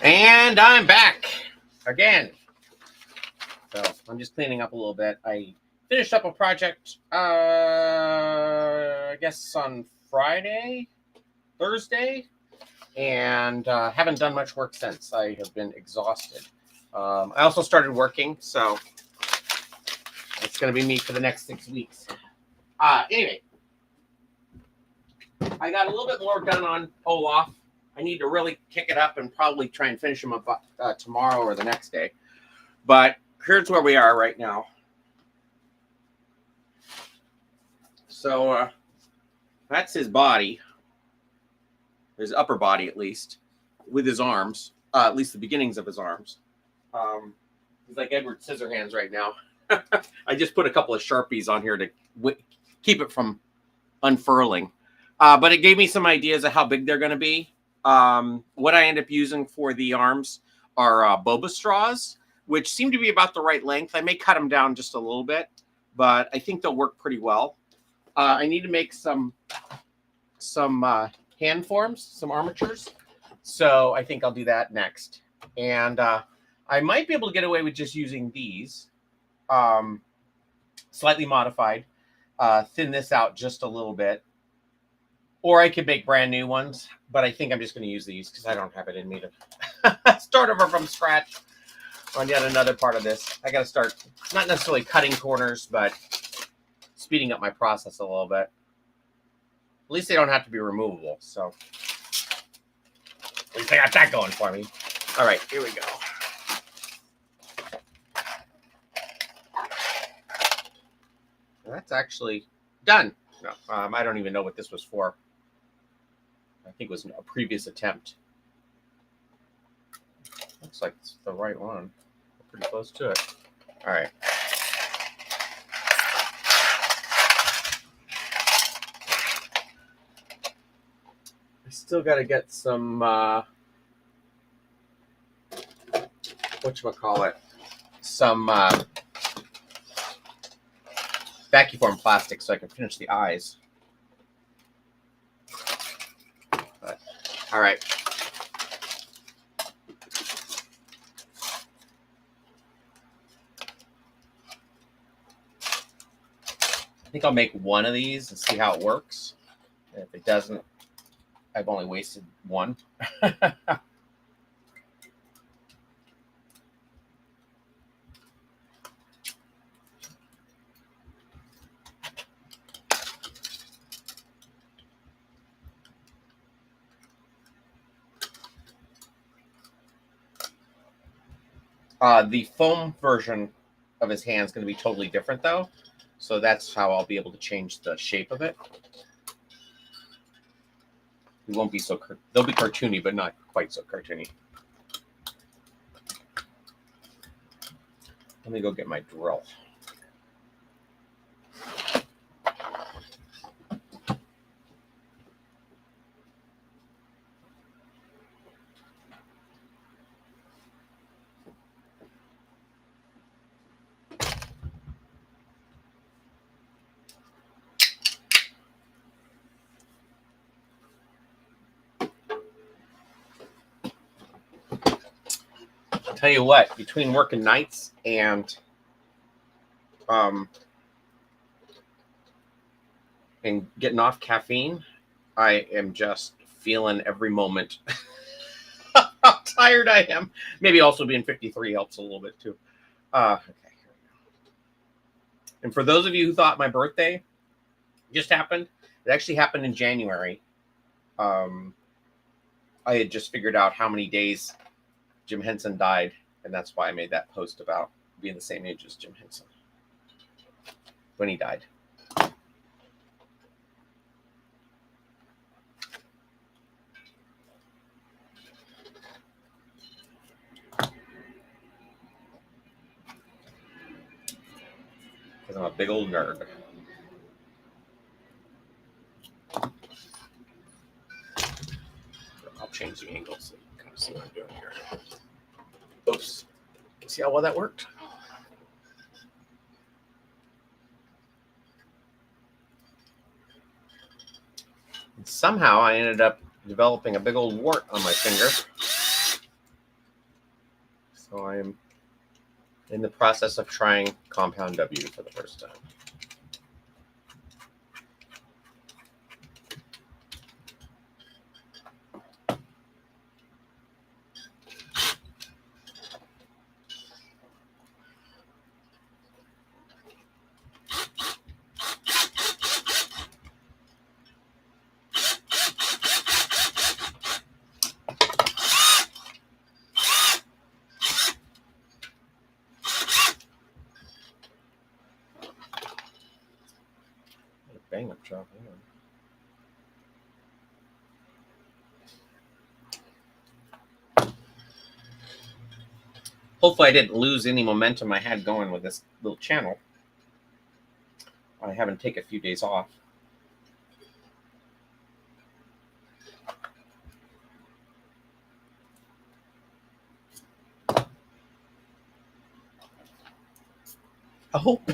And I'm back again. So I'm just cleaning up a little bit. I finished up a project, I guess on Thursday, and haven't done much work since. I have been exhausted. I also started working, so it's going to be me for the next 6 weeks. Anyway, I got a little bit more done on Olaf. I need to really kick it up and probably try and finish him up tomorrow or the next day. But here's where we are right now. So that's his body, his upper body at least, with his arms, at least the beginnings of his arms. He's like Edward Scissorhands right now. I just put a couple of Sharpies on here to keep it from unfurling. But it gave me some ideas of how big they're going to be. What I end up using for the arms are boba straws, which seem to be about the right length. I may cut them down just a little bit, but I think they'll work pretty well. I need to make some hand forms, some armatures. So I think I'll do that next. And I might be able to get away with just using these, slightly modified, thin this out just a little bit. Or I could make brand new ones, but I think I'm just going to use these because I don't have it in me to start over from scratch on yet another part of this. I got to start not necessarily cutting corners, but speeding up my process a little bit. At least they don't have to be removable. So at least I got that going for me. All right, here we go. That's actually done. No, I don't even know what this was for. I think it was a previous attempt. Looks like it's the right one. We're pretty close to it. All right. I still got to get some, whatchamacallit, some vacuum plastic so I can finish the eyes. But, all right. I think I'll make one of these and see how it works. And if it doesn't, I've only wasted one. The foam version of his hand is going to be totally different, though. So that's how I'll be able to change the shape of it. It won't be so... They'll be cartoony, but not quite so cartoony. Let me go get my drill. Tell you what, between working nights and getting off caffeine, I am just feeling every moment how tired I am. Maybe also being 53 helps a little bit too. Okay, here we go. And for those of you who thought my birthday just happened, it actually happened in January. I had just figured out how many days Jim Henson died, and that's why I made that post about being the same age as Jim Henson when he died. Because I'm a big old nerd. I'll change the angle so you can kind of see what I'm doing here. Oops. See how well that worked? And somehow I ended up developing a big old wart on my finger. So I am in the process of trying Compound W for the first time. Bang up job. Hopefully I didn't lose any momentum I had going with this little channel. I haven't taken a few days off. I hope.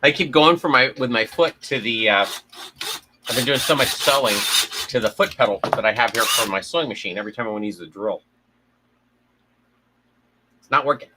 I keep going with my foot to the. I've been doing so much sewing to the foot pedal that I have here for my sewing machine. Every time I want to use the drill, it's not working.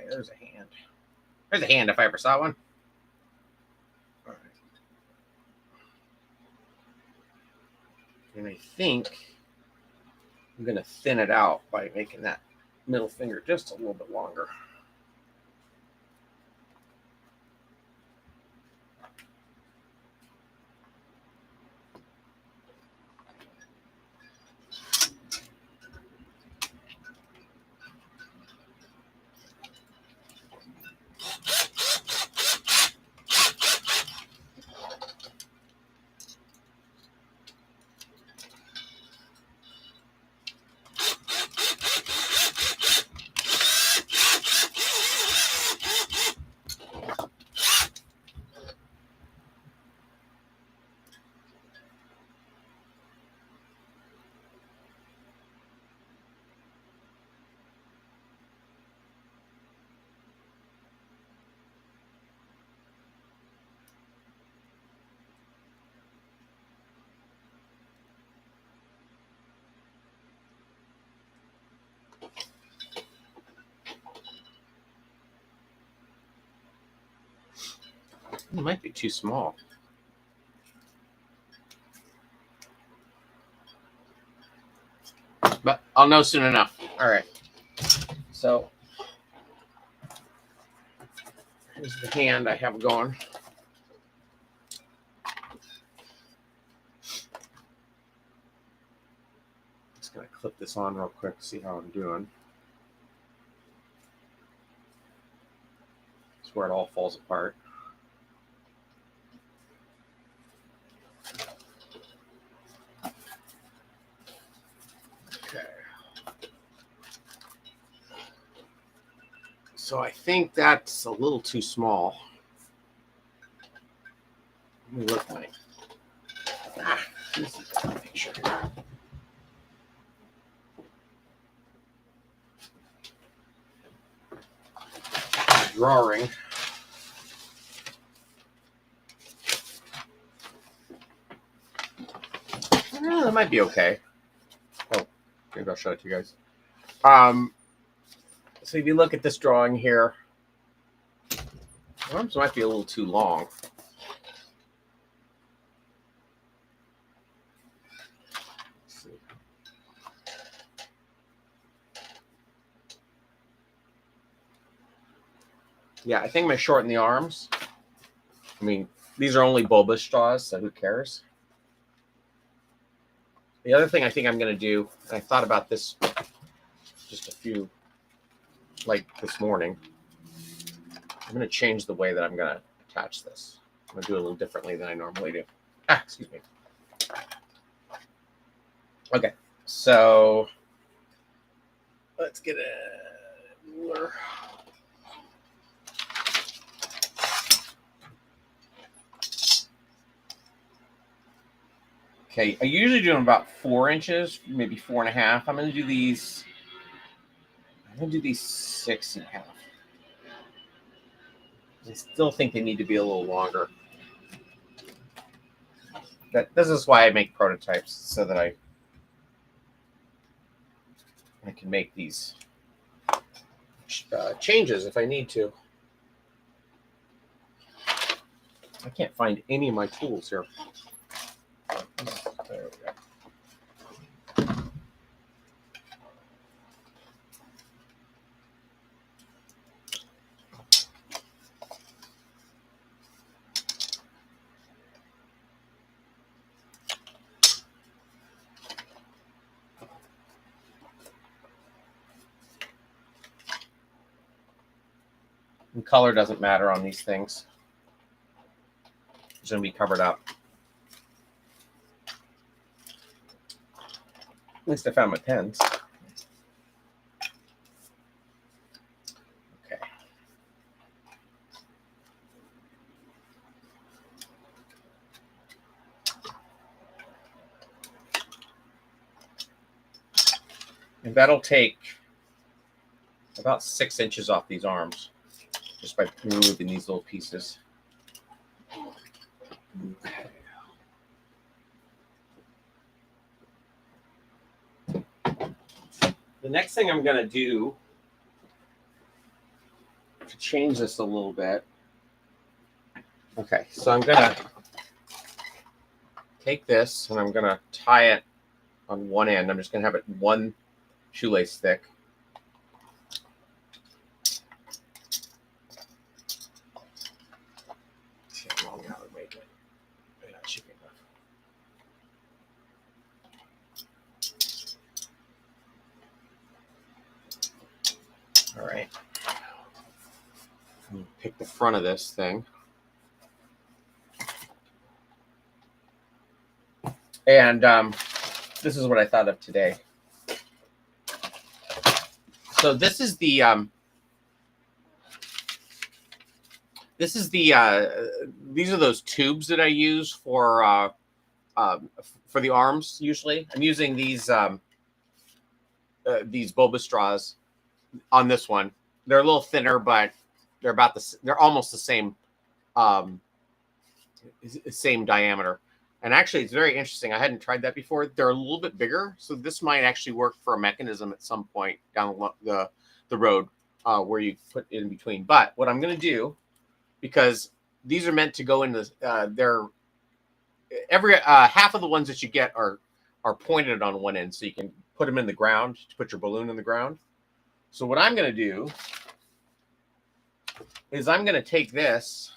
There's a hand. There's a hand if I ever saw one. All right. And I think I'm going to thin it out by making that middle finger just a little bit longer. It might be too small. But I'll know soon enough. All right. So here's the hand I have going. clip this on real quick, see how I'm doing. It's where it all falls apart. Okay. So I think that's a little too small. Let me look like. This is a picture here. Drawing. That might be okay. Oh, maybe I'll show it to you guys. So if you look at this drawing here, arms might be a little too long. Let's see. Yeah, I think I'm going to shorten the arms. I mean, these are only bulbous straws, so who cares? The other thing I think I'm going to do, and I thought about this just a few, like this morning, I'm going to change the way that I'm going to attach this. I'm going to do it a little differently than I normally do. Excuse me. Okay, so let's get a ruler. Okay, I usually do them about 4 inches, maybe 4.5. I'm going to do these. I'm going to do these 6.5. I still think they need to be a little longer. This is why I make prototypes, so that I can make these changes if I need to. I can't find any of my tools here. There we go. And color doesn't matter on these things. It's going to be covered up. At least I found my pens. Okay. And that'll take about 6 inches off these arms, just by removing these little pieces. Okay. The next thing I'm going to do to change this a little bit. Okay, so I'm going to take this and I'm going to tie it on one end. I'm just going to have it one shoelace thick. See how long that would make it. Yeah, that should be enough. All right. Pick the front of this thing. And this is what I thought of today. So this is the these are those tubes that I use for the arms. Usually, I'm using these bulbous straws on this one. They're a little thinner, but they're almost the same diameter. And actually, it's very interesting. I hadn't tried that before. They're a little bit bigger, so this might actually work for a mechanism at some point down the road where you put it in between. But what I'm going to do, because these are meant to go into every half of the ones that you get are pointed on one end, so you can put them in the ground to put your balloon in the ground. So what I'm going to do is I'm going to take this,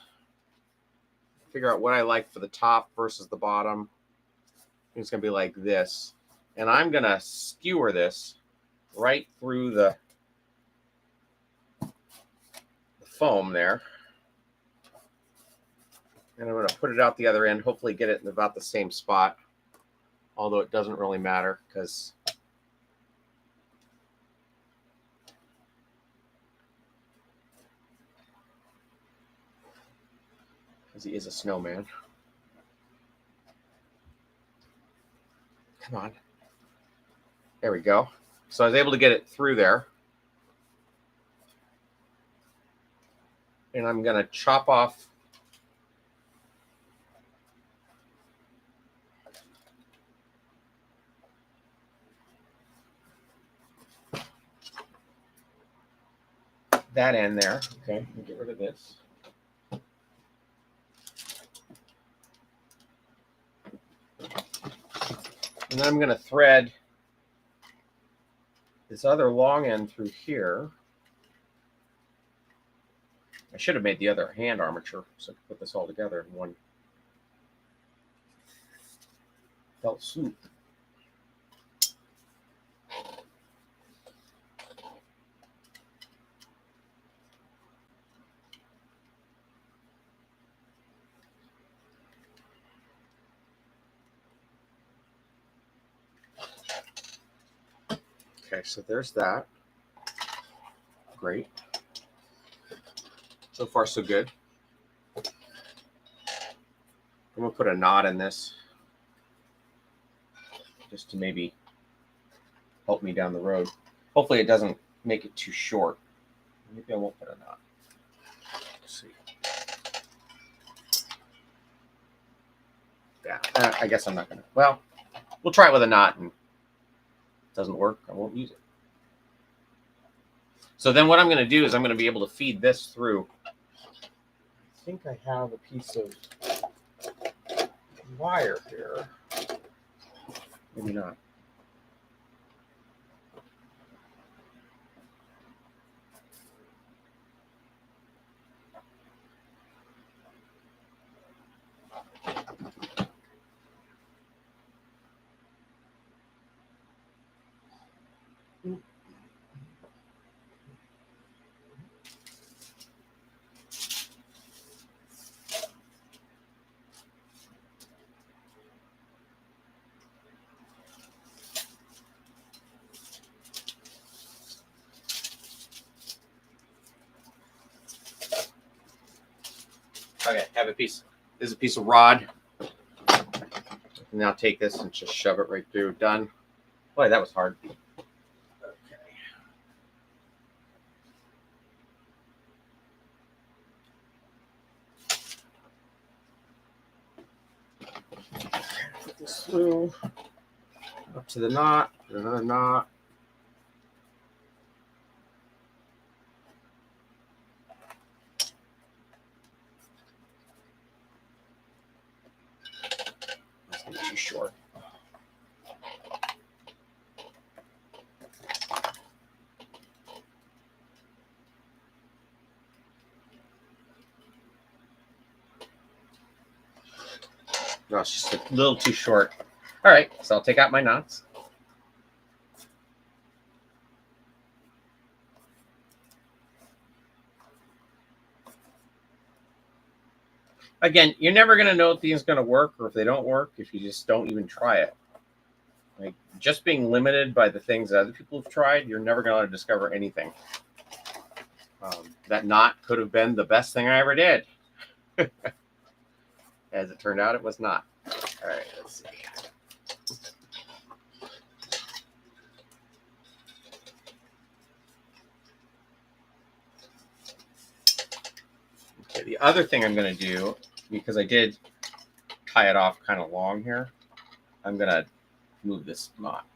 figure out what I like for the top versus the bottom. It's going to be like this. And I'm going to skewer this right through the foam there. And I'm going to put it out the other end, hopefully get it in about the same spot, although it doesn't really matter because he is a snowman. Come on. There we go. So I was able to get it through there. And I'm going to chop off that end there. Okay, let me get rid of this. And then I'm going to thread this other long end through here. I should have made the other hand armature so I could put this all together in one felt swoop. Okay, so there's that. Great. So far, so good. I'm going to put a knot in this just to maybe help me down the road. Hopefully it doesn't make it too short. Maybe I won't put a knot. Let's see. Yeah, I guess I'm not going to. Well, we'll try it with a knot, and if it doesn't work, I won't use it. So then what I'm going to do is I'm going to be able to feed this through. I think I have a piece of wire here. Maybe not. Okay, have a piece. This is a piece of rod. Now take this and just shove it right through. Done. Boy, that was hard. Put this through. Up to the knot. Put another knot. That's going to be too short. No, it's just a little too short. All right, so I'll take out my knots. Again, you're never going to know if these are going to work or if they don't work if you just don't even try it. Like, just being limited by the things that other people have tried, you're never going to discover anything. That knot could have been the best thing I ever did. As it turned out, it was not. All right, let's see. Okay, the other thing I'm going to do, because I did tie it off kind of long here, I'm going to move this knot.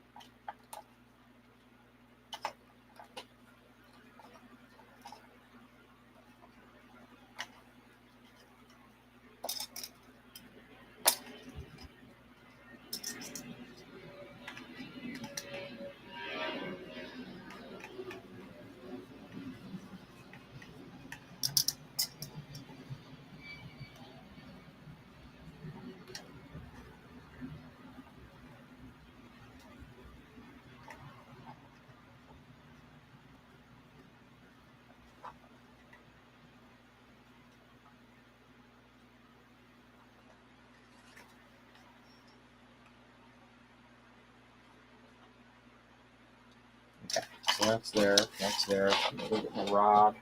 That's there. That's there. I'm gonna go get my rod.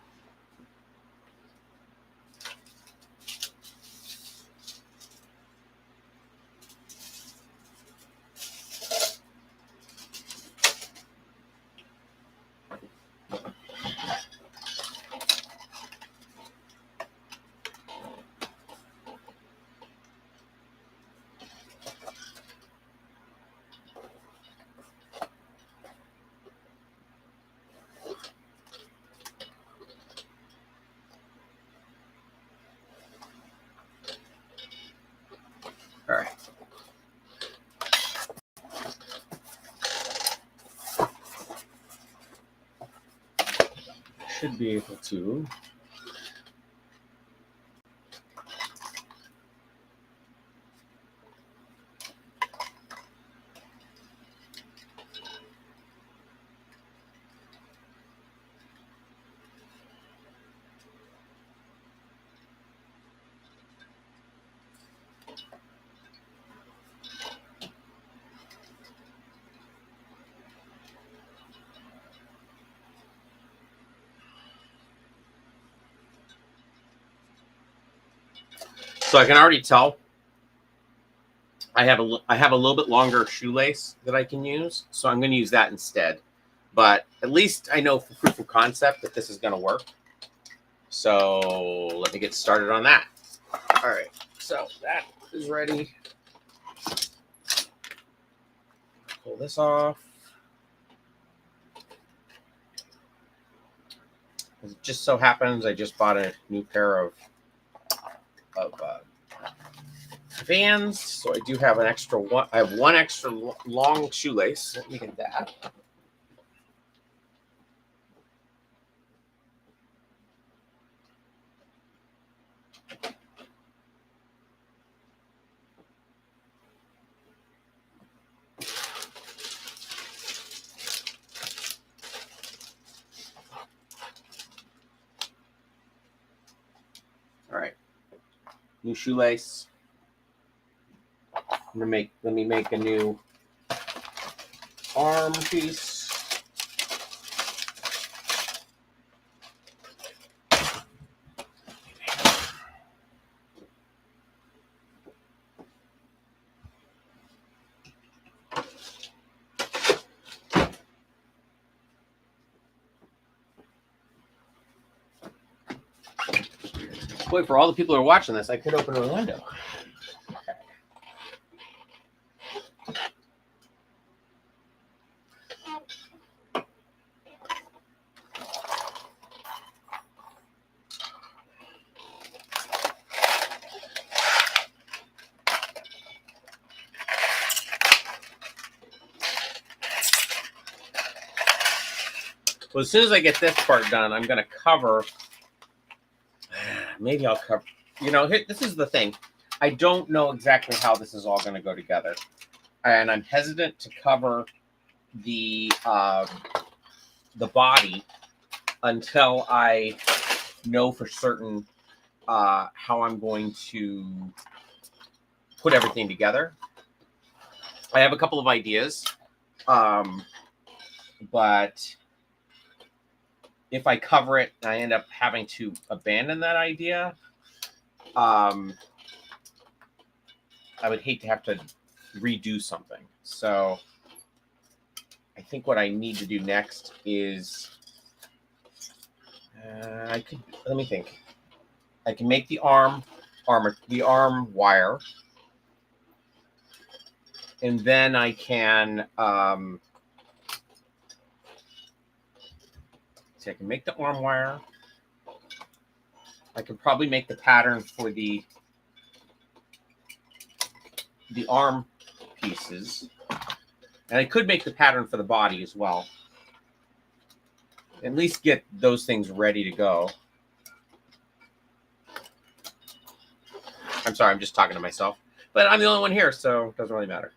All right. Should be able to. So I can already tell I have a little bit longer shoelace that I can use, so I'm going to use that instead. But at least I know for proof of concept that this is going to work. So let me get started on that. All right, so that is ready. Pull this off. It just so happens I just bought a new pair of Vans, so I do have an extra one. I have one extra long shoelace. Let me get that. All right, new shoelace. Let me make a new arm piece. Boy, for all the people who are watching this, I could open a window. Well, as soon as I get this part done, I'm going to cover. Maybe I'll cover. You know, this is the thing. I don't know exactly how this is all going to go together, and I'm hesitant to cover the body until I know for certain how I'm going to put everything together. I have a couple of ideas, but if I cover it and I end up having to abandon that idea, I would hate to have to redo something. So I think what I need to do next is let me think. I can make the arm wire, and then I can I can make the arm wire. I could probably make the pattern for the arm pieces, and I could make the pattern for the body as well. At least get those things ready to go. I'm sorry, I'm just talking to myself, but I'm the only one here, so it doesn't really matter.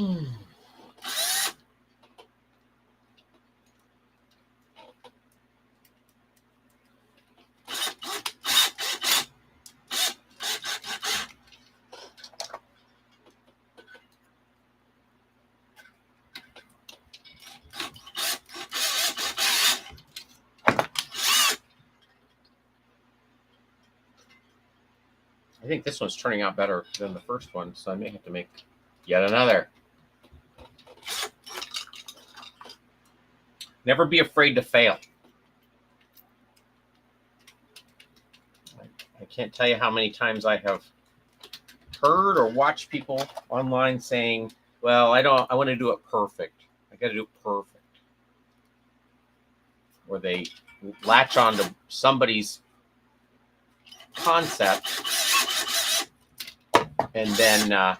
I think this one's turning out better than the first one, so I may have to make yet another. Never be afraid to fail. I can't tell you how many times I have heard or watched people online saying, well, I want to do it perfect. I got to do it perfect. Or they latch onto somebody's concept and then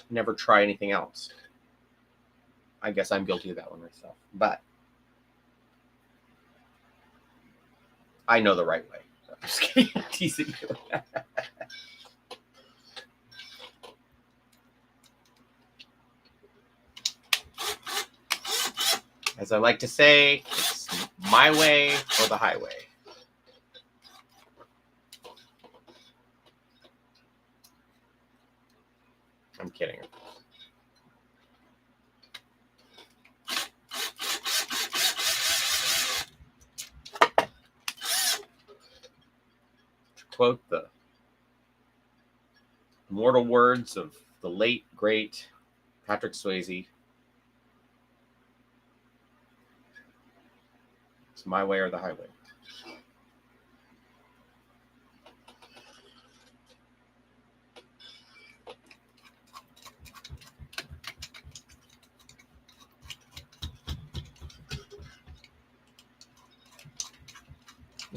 never try anything else. I guess I'm guilty of that one myself. But I know the right way. So I'm just kidding. I'm teasing you. As I like to say, it's my way or the highway. I'm kidding. To quote the immortal words of the late, great Patrick Swayze, it's my way or the highway.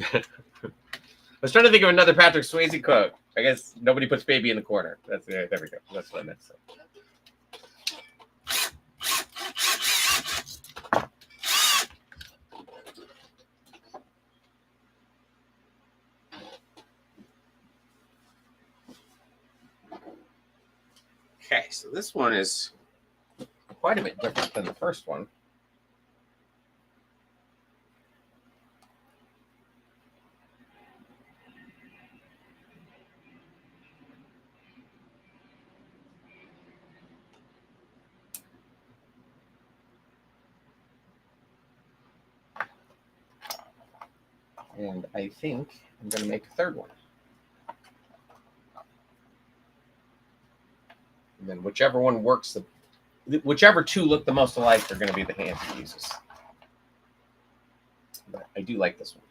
I was trying to think of another Patrick Swayze quote. I guess nobody puts baby in the corner. There we go. That's what I meant. So. Okay, so this one is quite a bit different than the first one. And I think I'm going to make a third one. And then whichever one works, whichever two look the most alike are going to be the hands he uses. But I do like this one.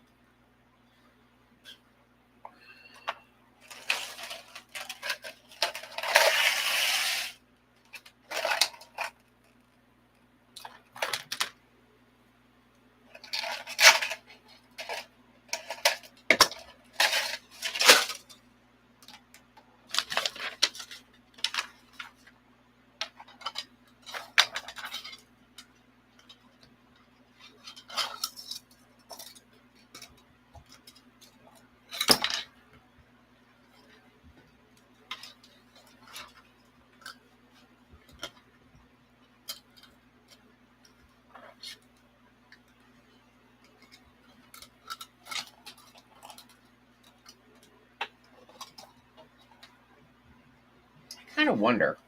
I kind of wonder.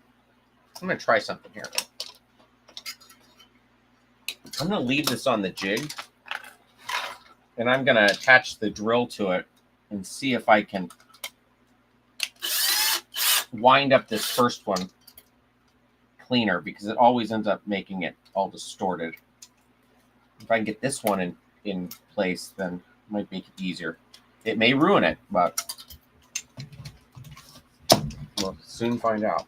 I'm going to try something here. I'm going to leave this on the jig, and I'm going to attach the drill to it and see if I can wind up this first one cleaner, because it always ends up making it all distorted. If I can get this one in place, then it might make it easier. It may ruin it, but we'll soon find out.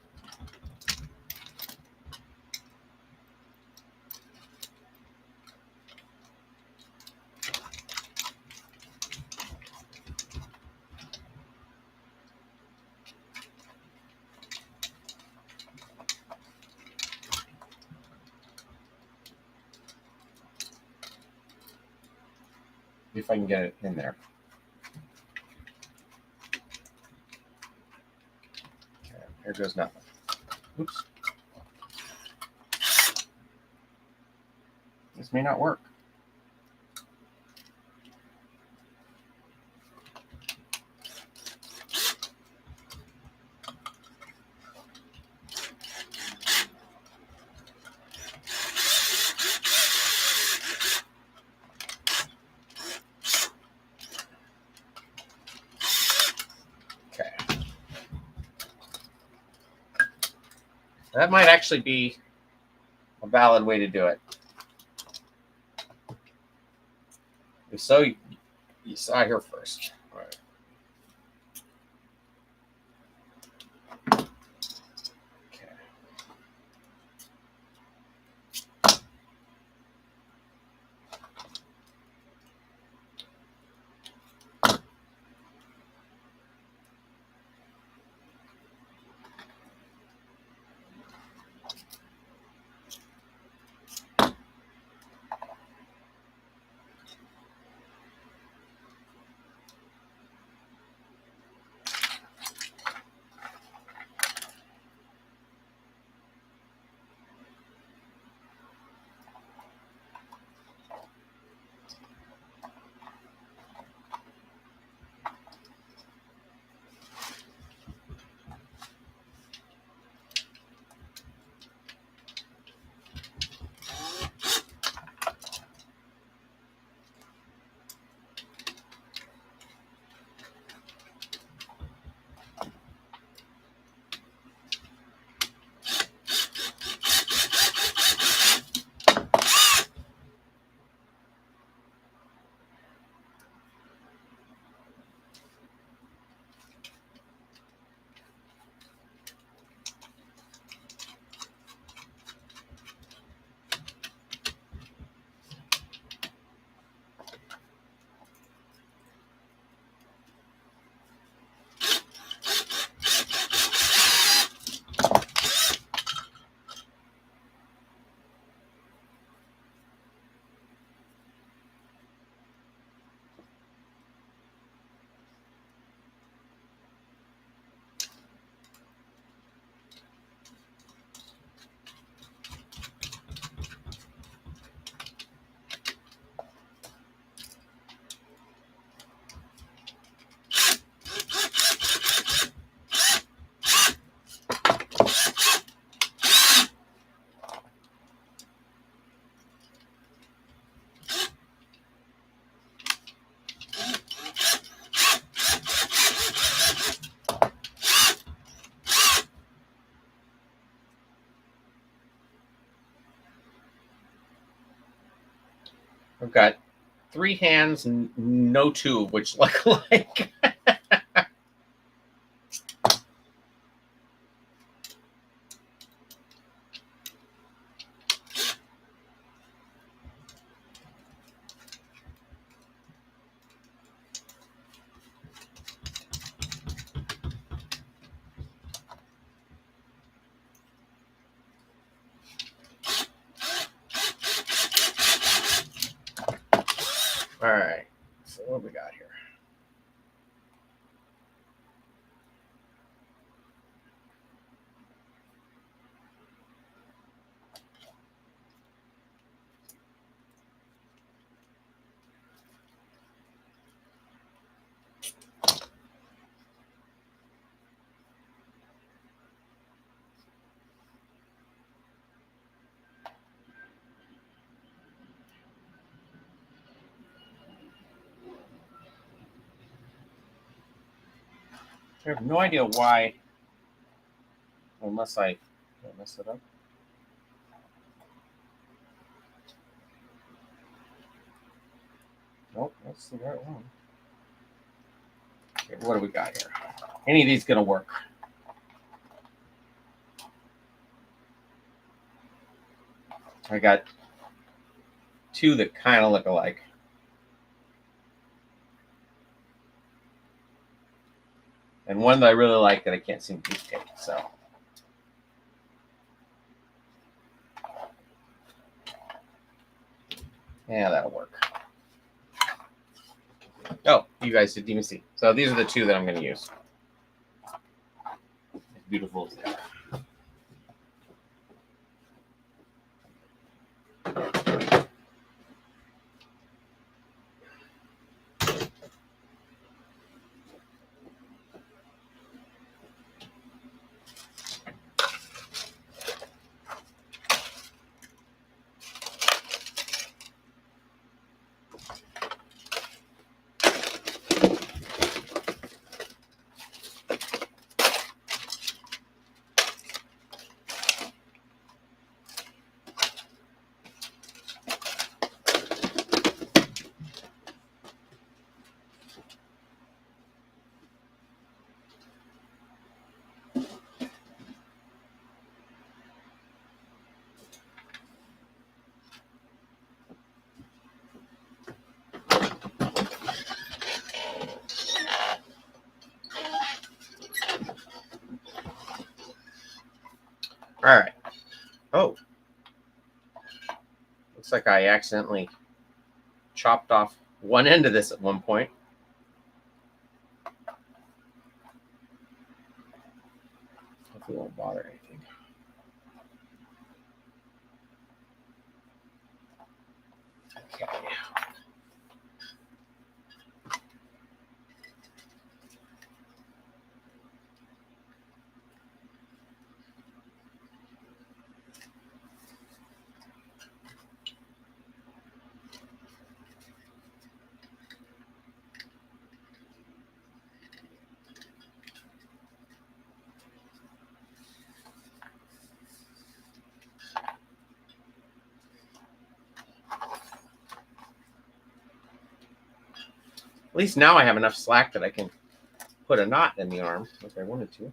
If I can get it in there. Okay, here goes nothing. Oops. This may not work. That might actually be a valid way to do it. So you saw here first. All right. Okay. I've got 3 hands and no tube, which look like. All right. So what we got here? I have no idea why, unless I mess it up. Nope, that's the right one. Okay, what do we got here? Any of these gonna work? I got 2 that kind of look alike. And one that I really like that I can't seem to take. So yeah, that'll work. Oh, you guys didn't even see. So these are the 2 that I'm going to use. As beautiful as they are. Looks like I accidentally chopped off one end of this at one point. Hopefully it won't bother anything. Okay. At least now I have enough slack that I can put a knot in the arm if I wanted to.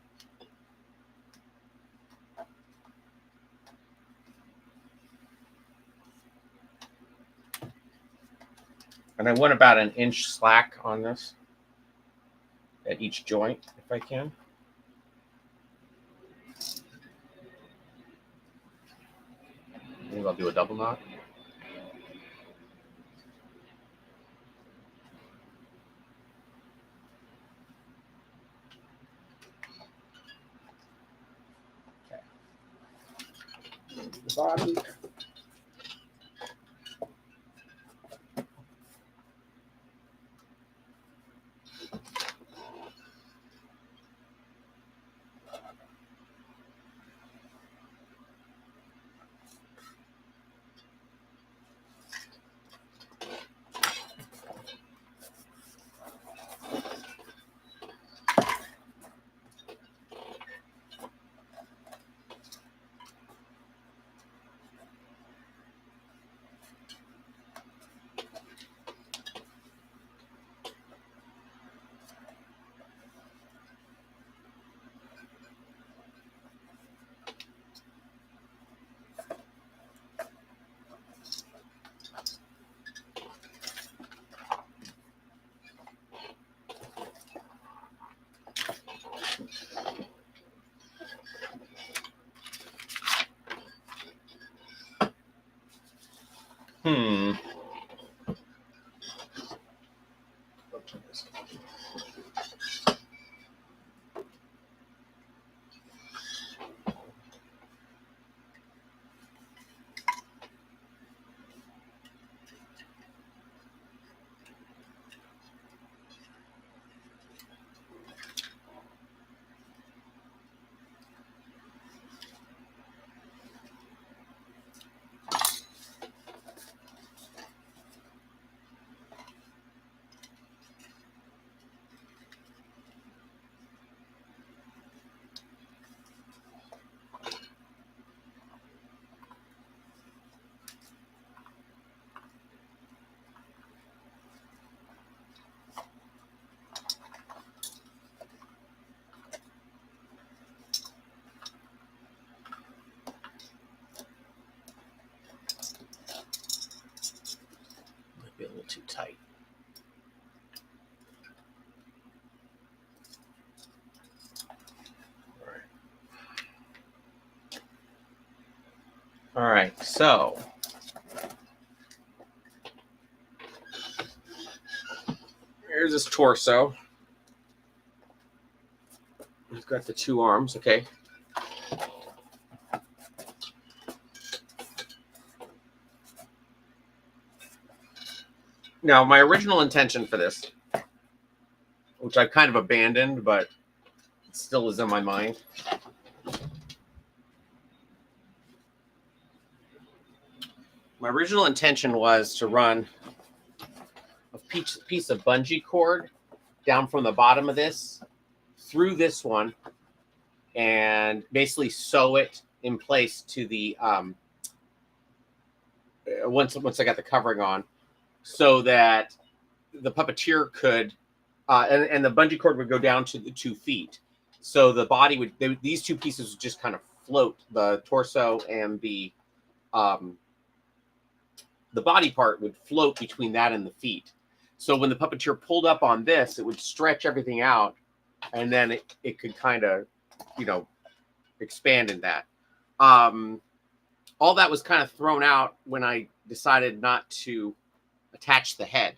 And I want about an inch slack on this at each joint if I can. Maybe I'll do a double knot. Okay. The body. Might be a little too tight. All right, so here's his torso. He's got the two arms, okay. Now, my original intention for this, which I've kind of abandoned, but it still is in my mind. My original intention was to run a piece of bungee cord down from the bottom of this through this one and basically sew it in place to the once I got the covering on, so that the puppeteer could and the bungee cord would go down to the 2 feet. So the body would these two pieces would just kind of float, the torso and the body part would float between that and the feet. So when the puppeteer pulled up on this, it would stretch everything out, and then it could kind of, expand in that. All that was kind of thrown out when I decided not to attach the head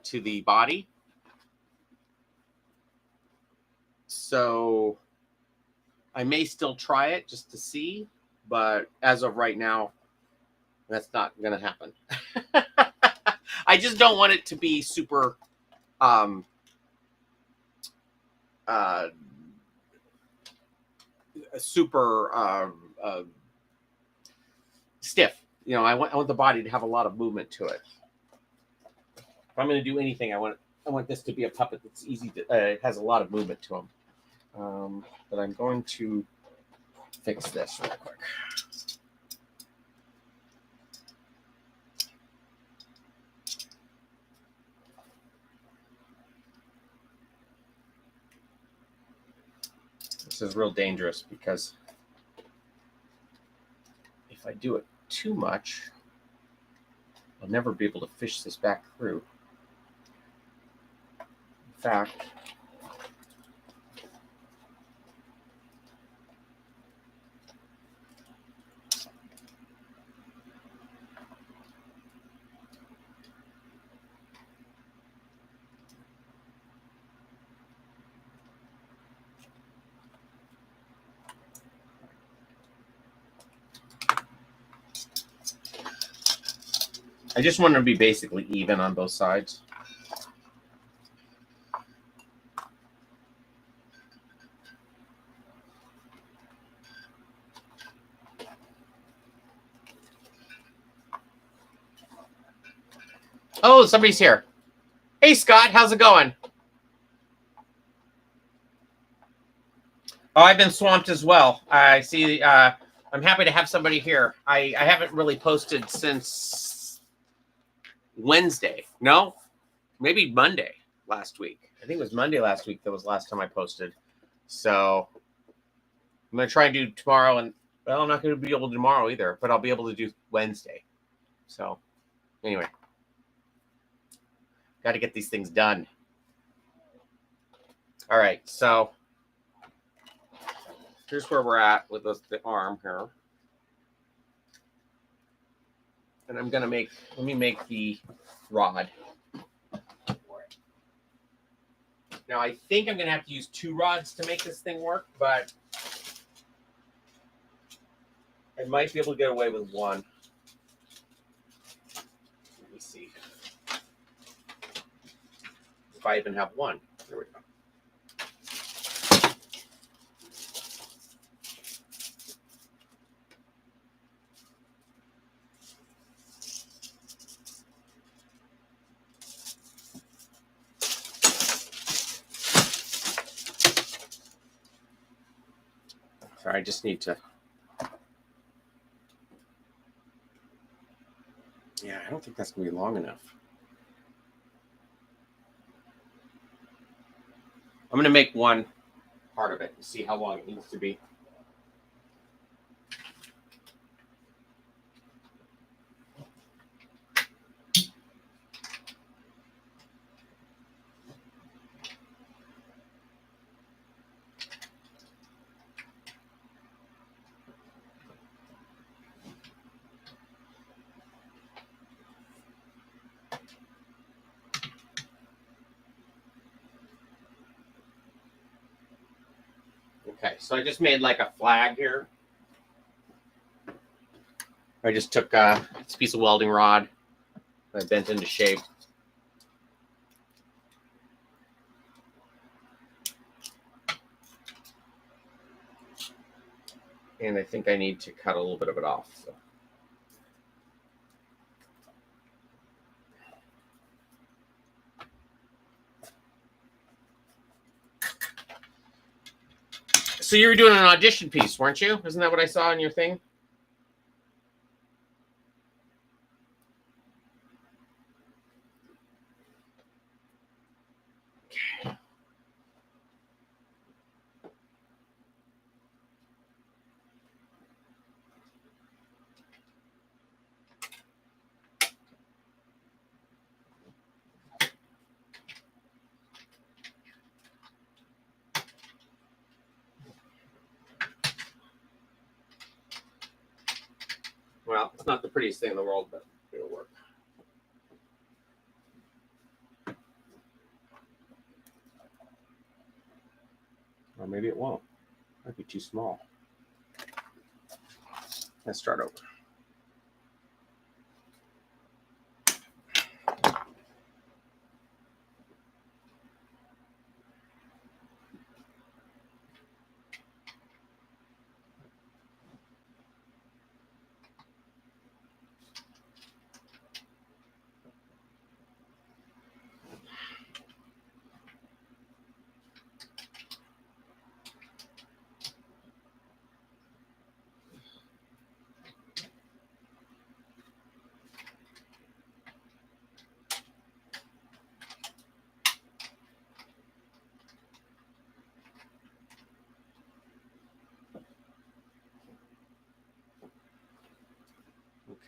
to the body. So I may still try it just to see, but as of right now, that's not going to happen. I just don't want it to be super stiff. You know, I want the body to have a lot of movement to it. If I'm going to do anything, I want this to be a puppet that's easy to has a lot of movement to him. But I'm going to fix this real quick. This is real dangerous because if I do it too much, I'll never be able to fish this back through. In fact, I just want to be basically even on both sides. Oh, somebody's here. Hey, Scott, how's it going? Oh, I've been swamped as well. I see. I'm happy to have somebody here. I haven't really posted since Wednesday. No, maybe Monday last week. I think it was Monday last week. That was the last time I posted. So I'm going to try and do tomorrow. And, well, I'm not going to be able to do tomorrow either, but I'll be able to do Wednesday. So anyway, got to get these things done. All right. So here's where we're at with the arm here. And I'm going to let me make the rod. Now, I think I'm going to have to use 2 rods to make this thing work, but I might be able to get away with 1. Let me see. If I even have 1. There we go. I just need to. Yeah, I don't think that's going to be long enough. I'm going to make 1 part of it and see how long it needs to be. Okay, so I just made like a flag here. I just took this piece of welding rod, I bent into shape. And I think I need to cut a little bit of it off. So you were doing an audition piece, weren't you? Isn't that what I saw in your thing? Okay. Well, it's not the prettiest thing in the world, but It'll work. Or maybe it won't. Might be too small. Let's start over.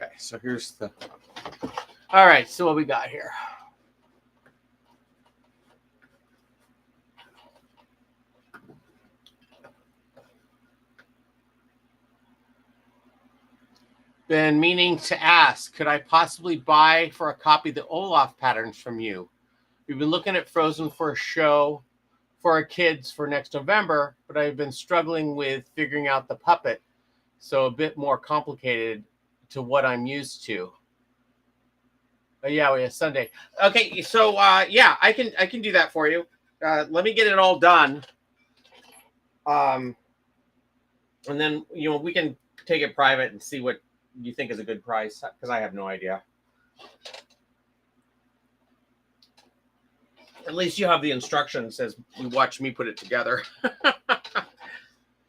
Okay, so here's the... All right, so what we got here? Been meaning to ask, could I possibly buy for a copy the Olaf patterns from you? We've been looking at Frozen for a show for our kids for next November, but I've been struggling with figuring out the puppet, so a bit more complicated to what I'm used to. Yeah, we have Sunday. Okay, so yeah, I can do that for you. Let me get it all done, and then we can take it private and see what you think is a good price, because I have no idea. At least you have the instructions as you watch me put it together.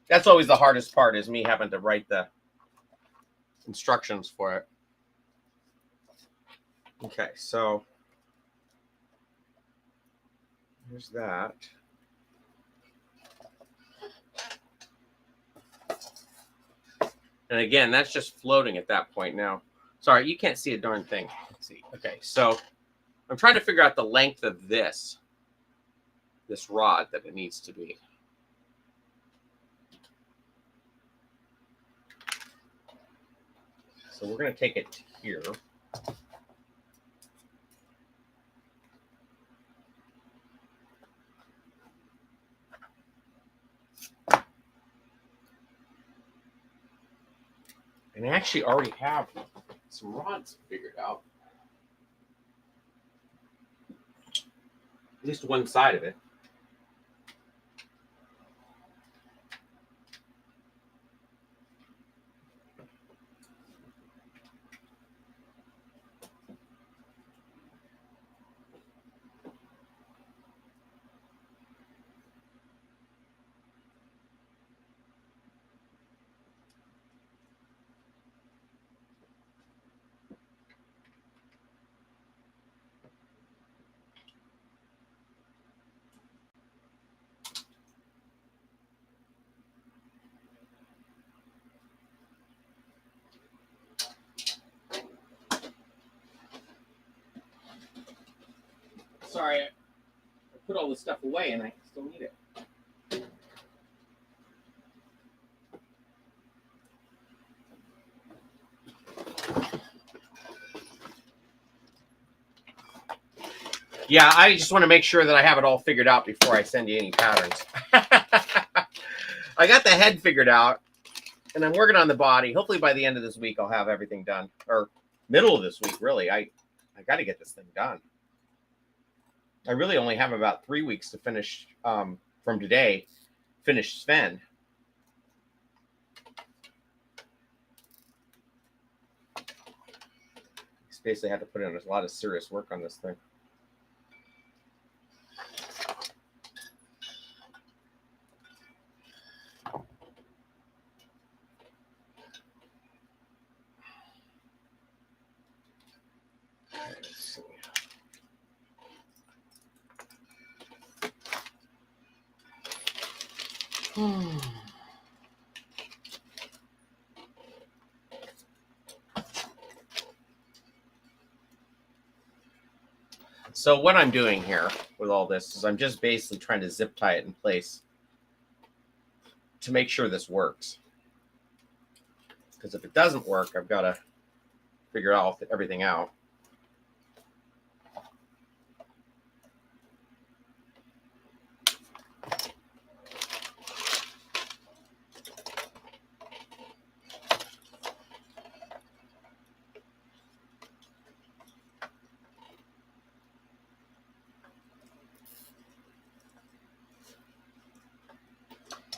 That's always the hardest part, is me having to write the instructions for it. Okay, so here's that. And again, that's just floating at that point now. Sorry, you can't see a darn thing. Let's see. Okay, so I'm trying to figure out the length of this rod that it needs to be. So we're going to take it to here. And I actually already have some rods figured out. At least one side of it. Sorry, I put all this stuff away and I still need it. Yeah, I just want to make sure that I have it all figured out before I send you any patterns. I got the head figured out, and I'm working on the body. Hopefully by the end of this week, I'll have everything done. Or middle of this week, really. I got to get this thing done. I really only have about 3 weeks to finish, from today, finish Sven. Basically had to put in a lot of serious work on this thing. Let's see. So what I'm doing here with all this is I'm just basically trying to zip tie it in place to make sure this works. Because if it doesn't work, I've got to figure everything out.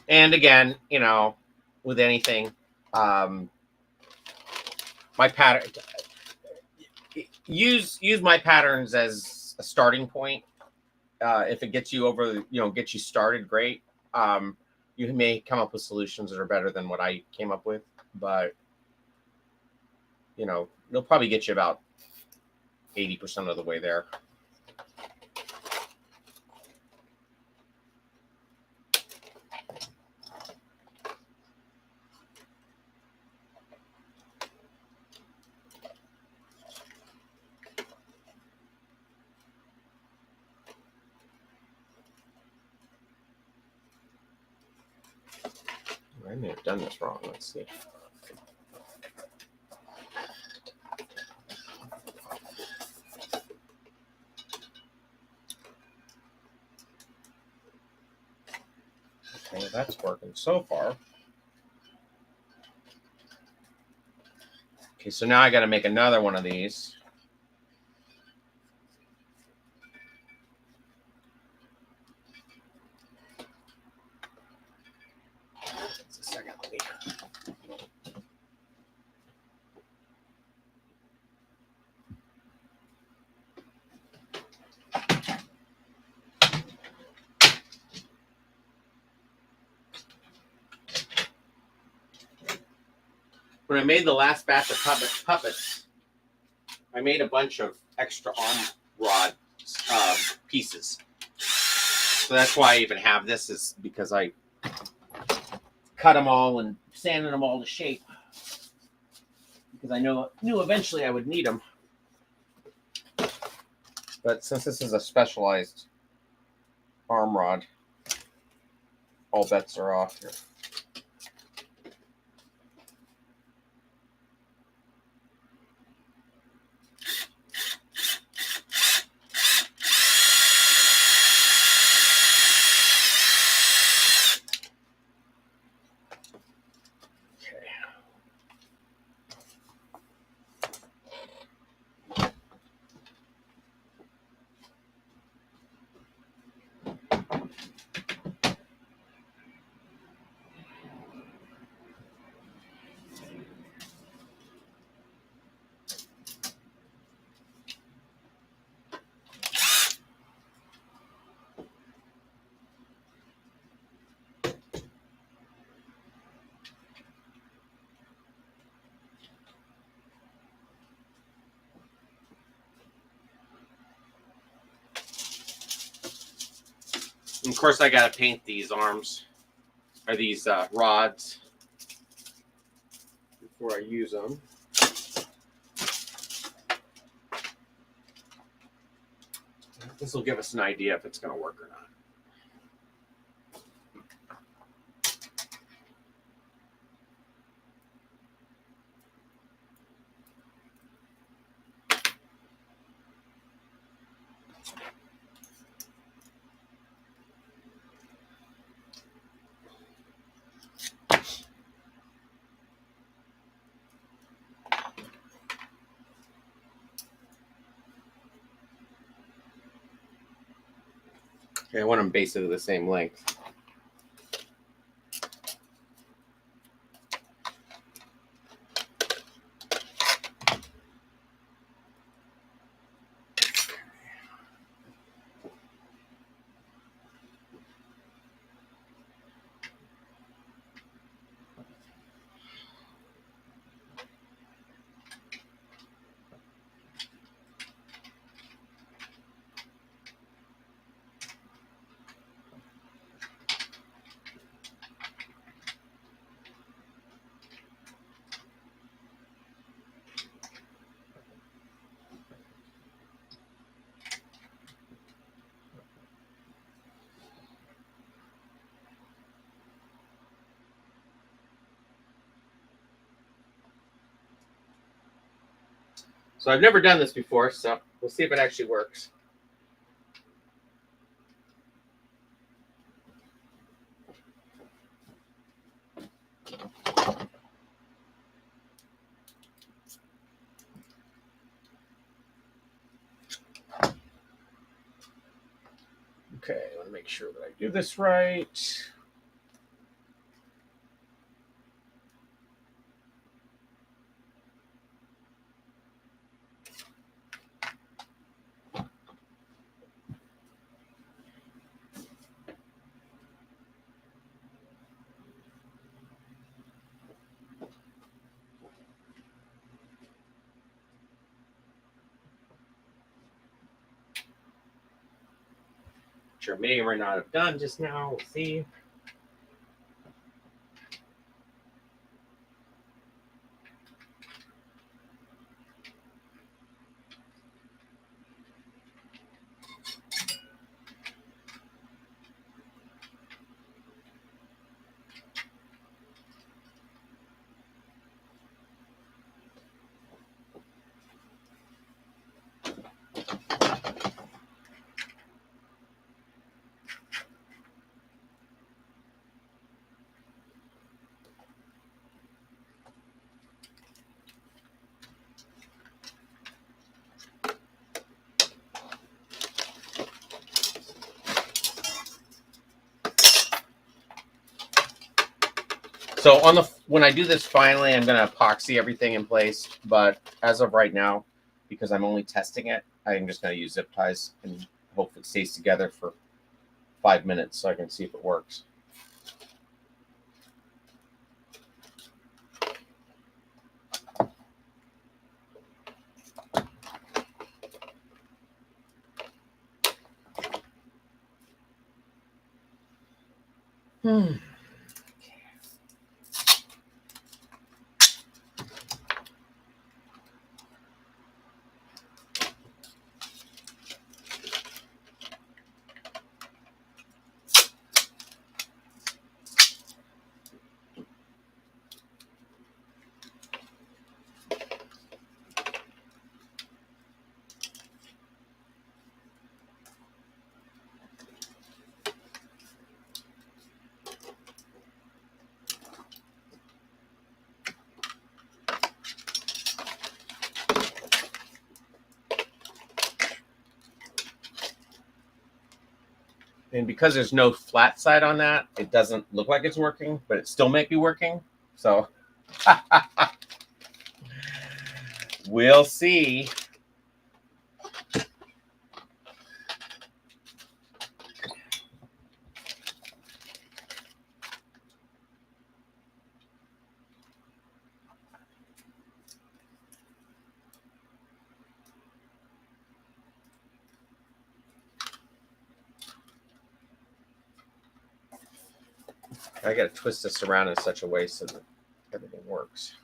And again, you know, with anything, my pattern, use my patterns as a starting point. If it gets you over, you know, gets you started, great. You may come up with solutions that are better than what I came up with, but you know, they'll probably get you about 80% of the way there. I may have done this wrong. Let's see. Okay, that's working so far. Okay, so now I got to make another one of these. Just a second, let me. When I made the last batch of puppets, I made a bunch of extra arm rod pieces. So that's why I even have this, is because I cut them all and sanded them all to shape, because I knew eventually I would need them. But since this is a specialized arm rod, all bets are off here. And of course, I got to paint these arms, or these rods, before I use them. This will give us an idea if it's going to work or not. Okay, I want them basically the same length. So I've never done this before, so we'll see if it actually works. Okay, let me make sure that I do this right. Which I may or may not have done just now. We'll see. So when I do this finally, I'm going to epoxy everything in place. But as of right now, because I'm only testing it, I'm just going to use zip ties and hope it stays together for 5 minutes so I can see if it works. And because there's no flat side on that, it doesn't look like it's working, but it still might be working. So we'll see. I got to twist this around in such a way so that everything works.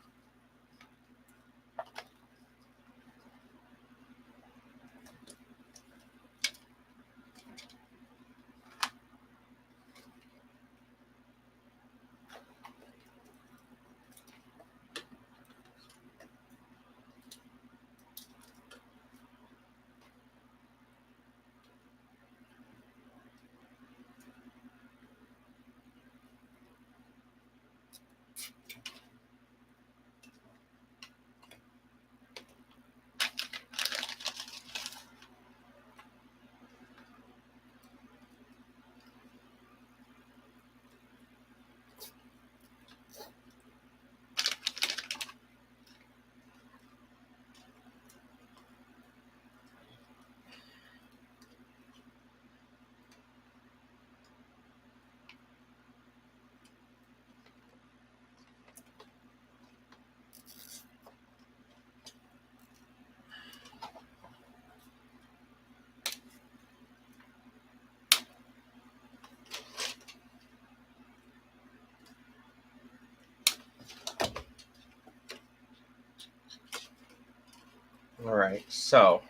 All right, so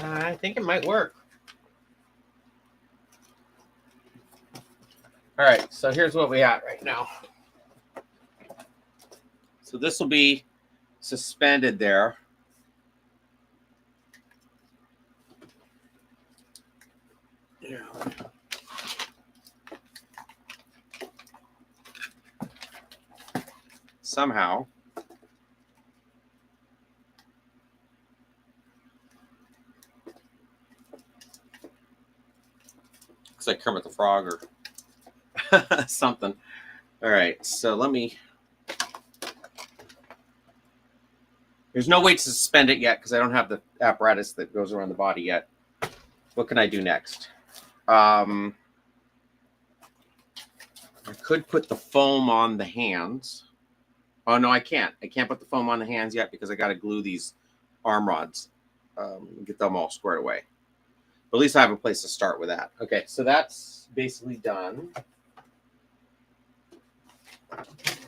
I think it might work. All right, so here's what we got right now. So this will be suspended there. Yeah. Somehow. Looks like Kermit the Frog or something. All right, so let me. There's no way to suspend it yet because I don't have the apparatus that goes around the body yet. What can I do next? I could put the foam on the hands. Oh, no, I can't. I can't put the foam on the hands yet because I got to glue these arm rods, get them all squared away. But at least I have a place to start with that. Okay, so that's basically done.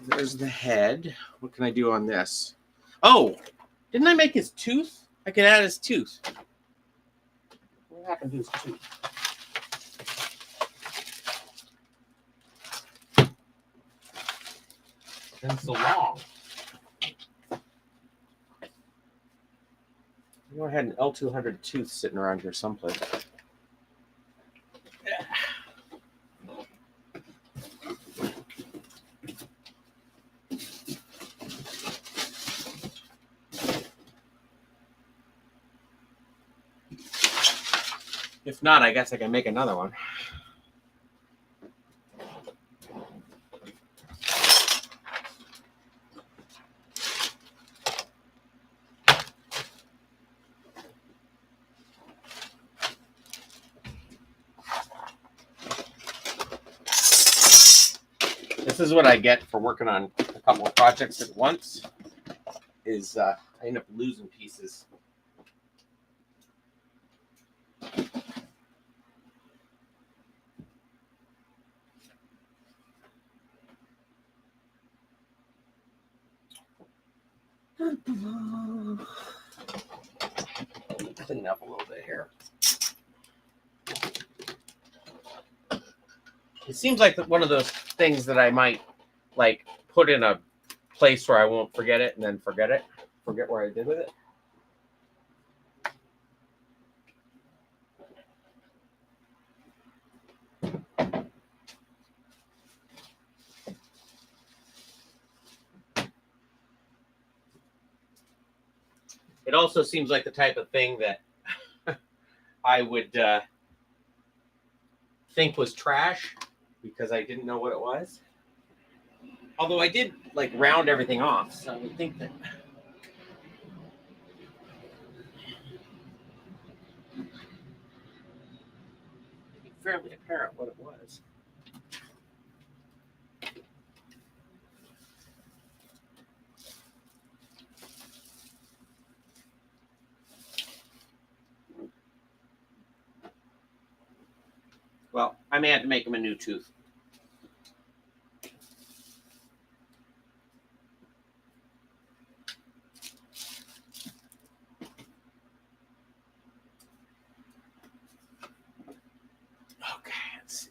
There's the head. What can I do on this? Oh, didn't I make his tooth? I could add his tooth. What happened to his tooth? It's been so long. You know, I had an L200 tooth sitting around here someplace. If not, I guess I can make another one. This is what I get for working on a couple of projects at once, is I end up losing pieces. Clean up a little bit here. It seems like one of those things that I might like put in a place where I won't forget it and then forget where I did with it. It also seems like the type of thing that I would think was trash because I didn't know what it was. Although I did like round everything off, so I would think that. It'd be fairly apparent what it was. Well, I may have to make him a new tooth. Okay, let's see.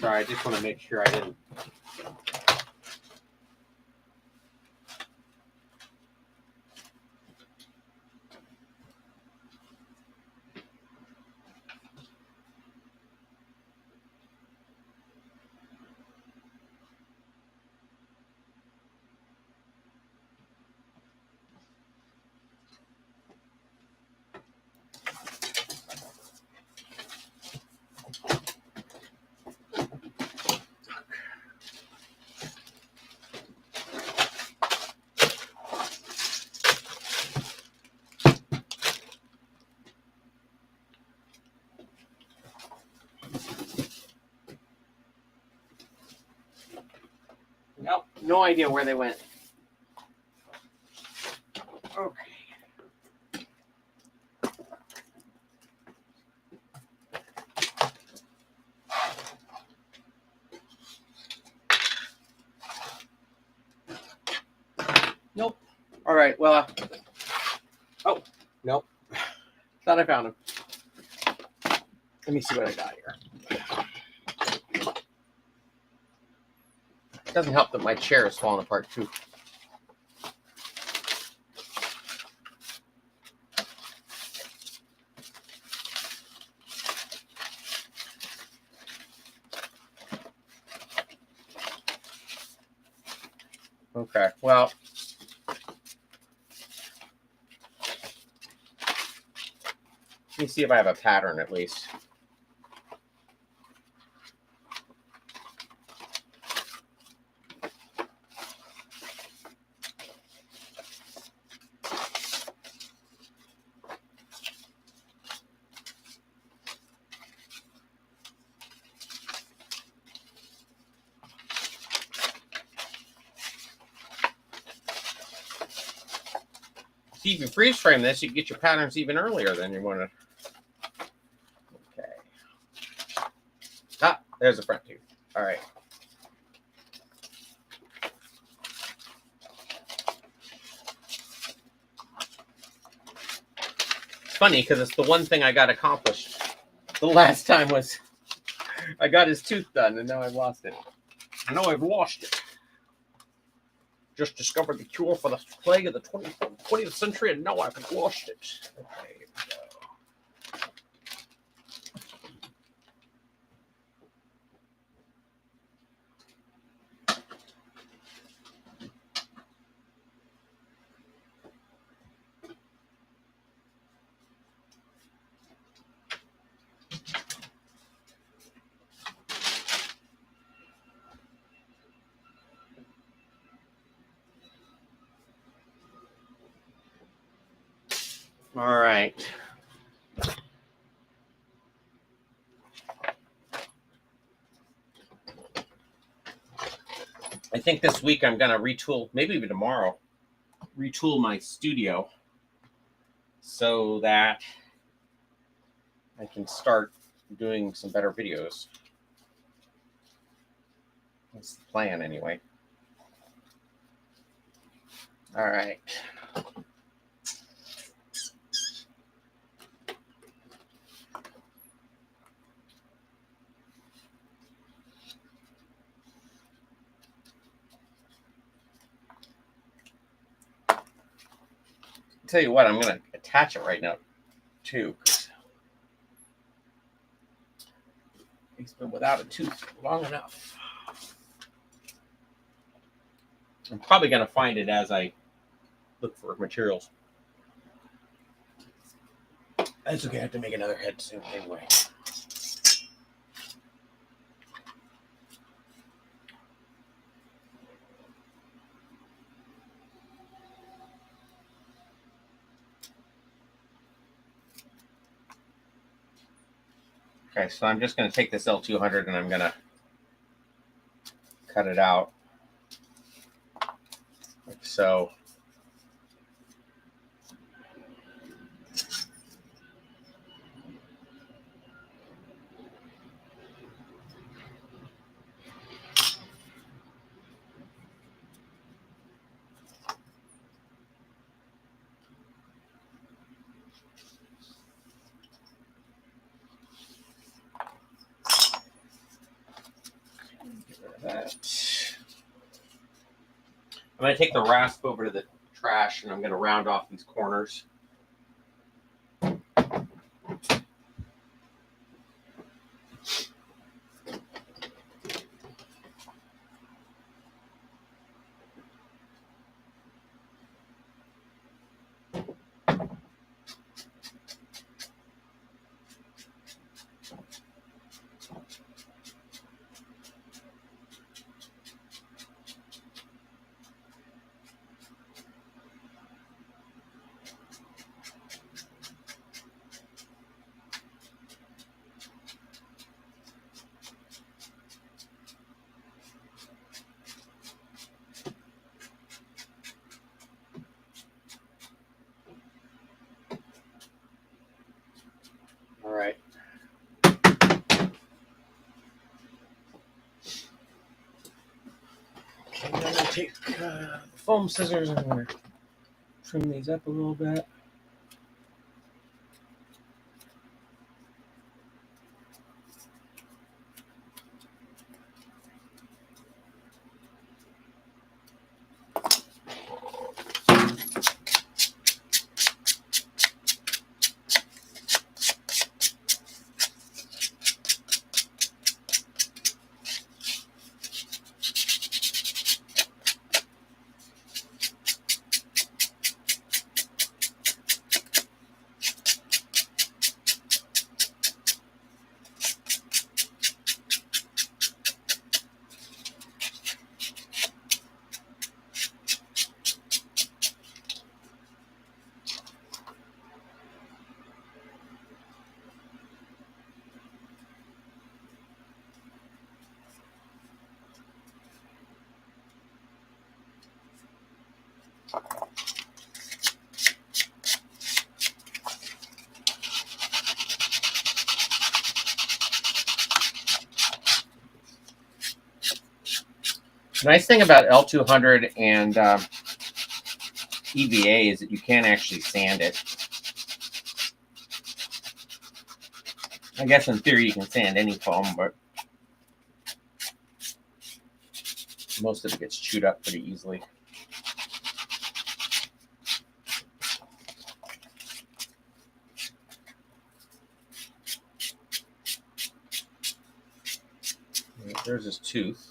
Sorry, I just want to make sure I didn't. Nope, no idea where they went. Okay. Nope. All right. Well. Oh, nope. Thought I found him. Let me see what I got here. It doesn't help that my chair is falling apart too. Okay, well, let me see if I have a pattern at least. See, if you freeze frame this, you can get your patterns even earlier than you want to. Okay. Ah, there's the front tooth. All right. It's funny because it's the one thing I got accomplished. The last time was I got his tooth done, and now I've lost it. I know I've lost it. Just discovered the cure for the plague of the 20th century, and now I've lost it. Okay, here we go. All right. I think this week I'm going to retool, maybe even tomorrow, retool my studio so that I can start doing some better videos. That's the plan anyway. All right. Tell you what, I'm going to attach it right now too. He's been without a tooth long enough. I'm probably going to find it as I look for materials. That's okay. I have to make another head soon anyway. Okay, so I'm just going to take this L200 and I'm going to cut it out like so. That. I'm going to take the rasp over to the trash and I'm going to round off these corners. take foam scissors and I'm going to trim these up a little bit. The nice thing about L200 and EVA is that you can actually sand it. I guess in theory you can sand any foam, but most of it gets chewed up pretty easily. There's his tooth.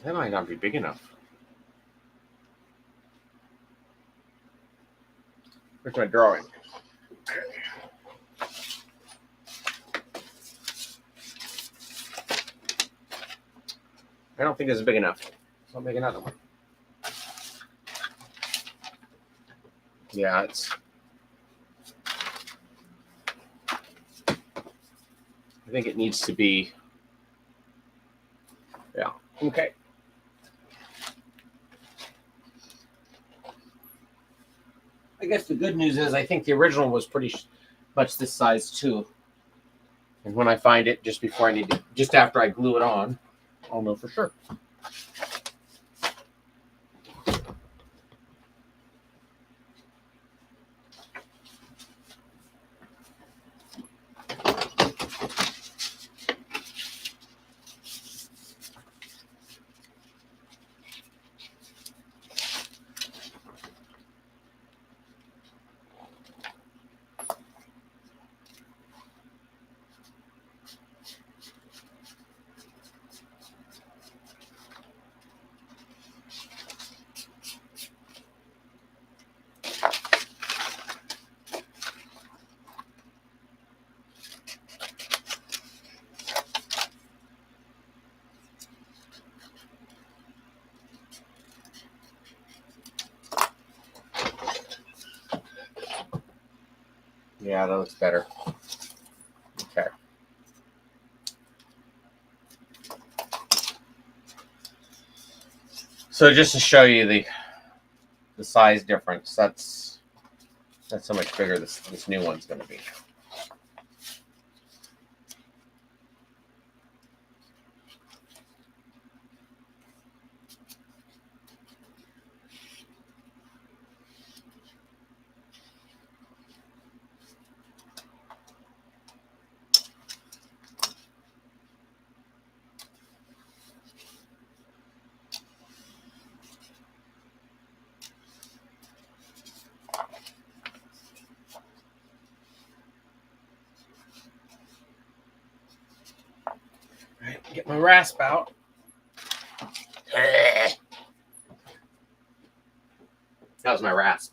That might not be big enough. Where's my drawing? I don't think this is big enough. So I'll make another one. Yeah, it's... I think it needs to be... Yeah, okay. I guess the good news is I think the original was pretty much this size too. And when I find it just before I need to, just after I glue it on, I'll know for sure. Yeah, that looks better. Okay. So just to show you the size difference, that's how much bigger this new one's going to be. All right, get my rasp out. That was my rasp.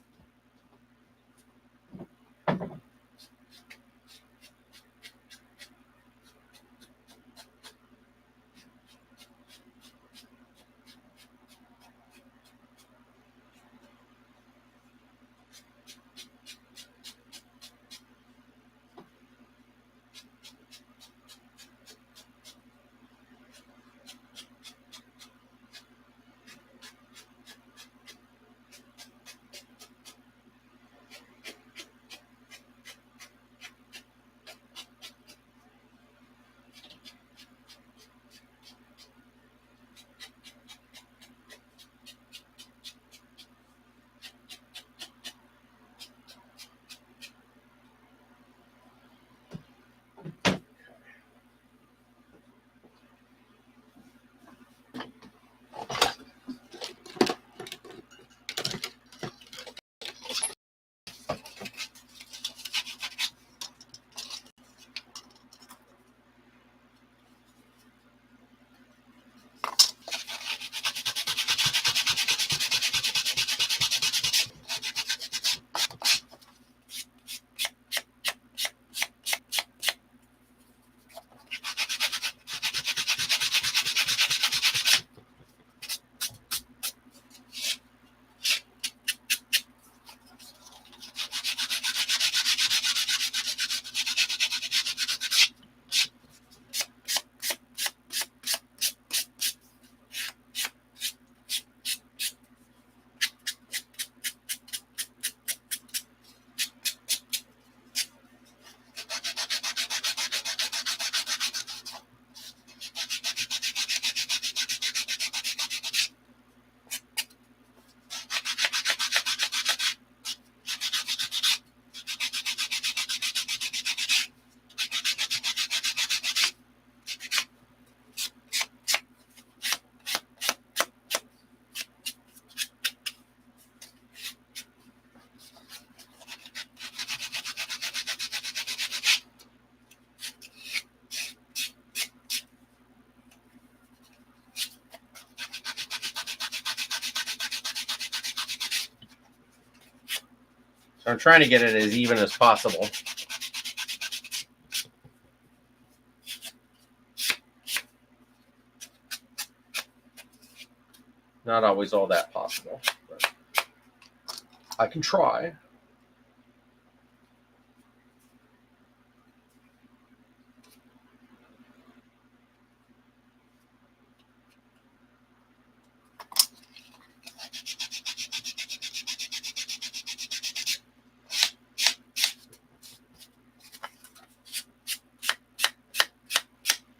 So I'm trying to get it as even as possible. Not always all that possible, but I can try.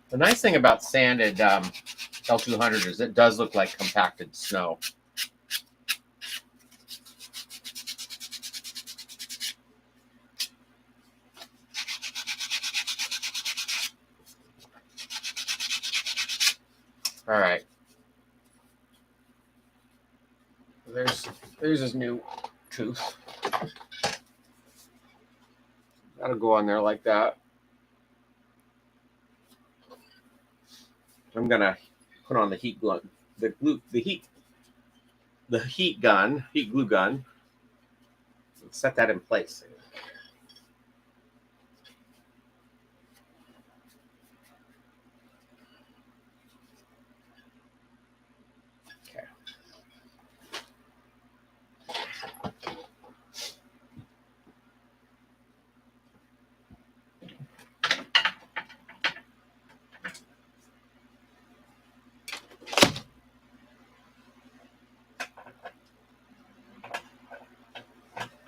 The nice thing about sanded L200 is it does look like compacted snow. All right. There's his new tooth. That'll go on there like that. I'm gonna put on the heat glue, the heat glue gun. Set that in place. Okay.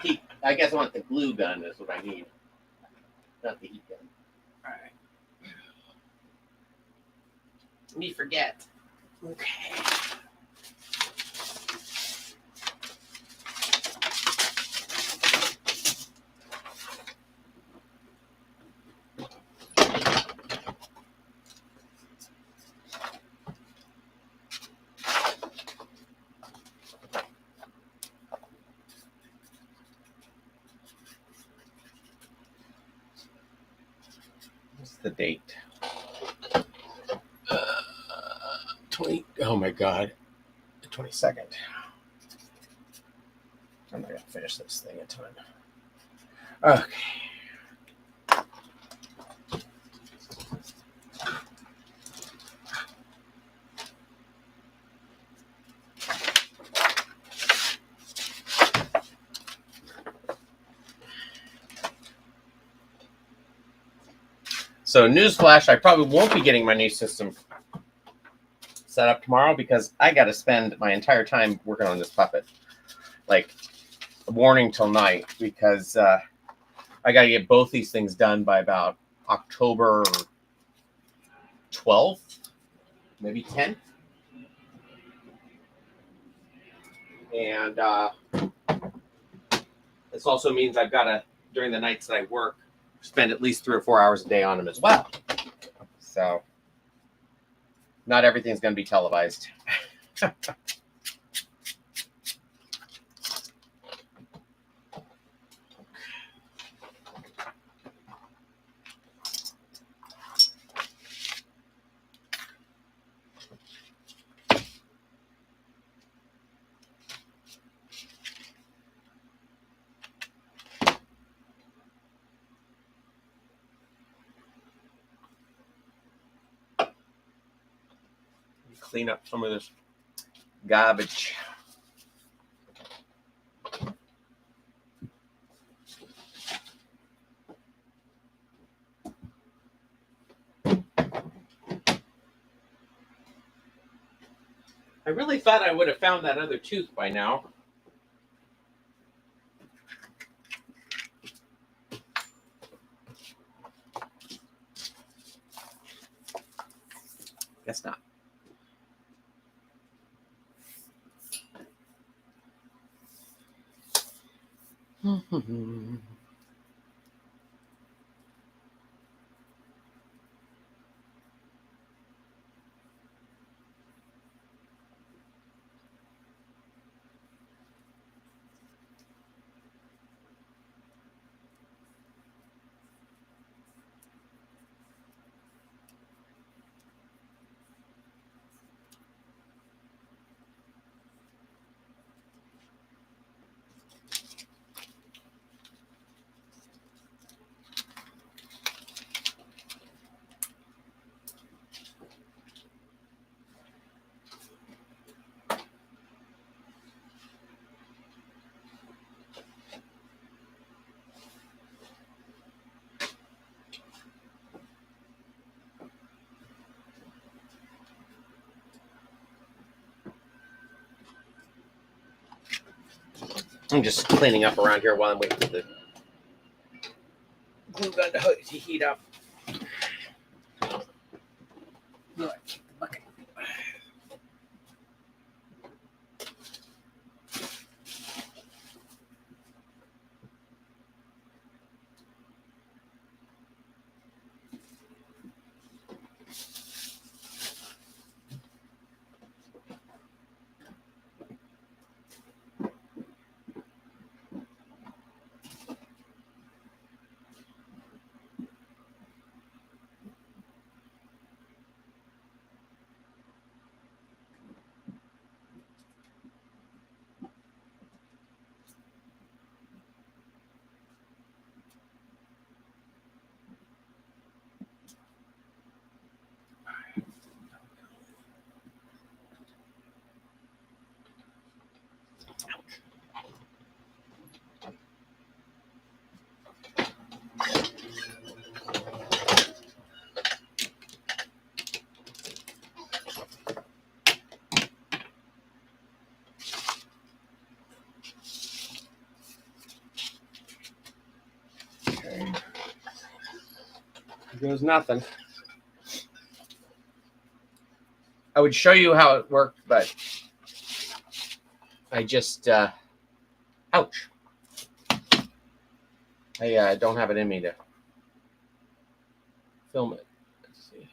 Heat. I guess I want the glue gun is what I need, not the heat gun. All right. Me forget. Okay. What's the date? 20. Oh my God. The 22nd. I'm not gonna finish this thing in time. Okay. So newsflash, I probably won't be getting my new system set up tomorrow because I got to spend my entire time working on this puppet, like morning till night, because I got to get both these things done by about October 12th, maybe 10th. And this also means I've got to, during the nights that I work, spend at least 3 or 4 hours a day on them as well. So not everything's going to be televised. Clean up some of this garbage. I really thought I would have found that other tooth by now. Guess not. I'm just cleaning up around here while I'm waiting for the glue gun to heat up. Here goes nothing. I would show you how it worked, but I just, ouch. I don't have it in me to film it. Let's see.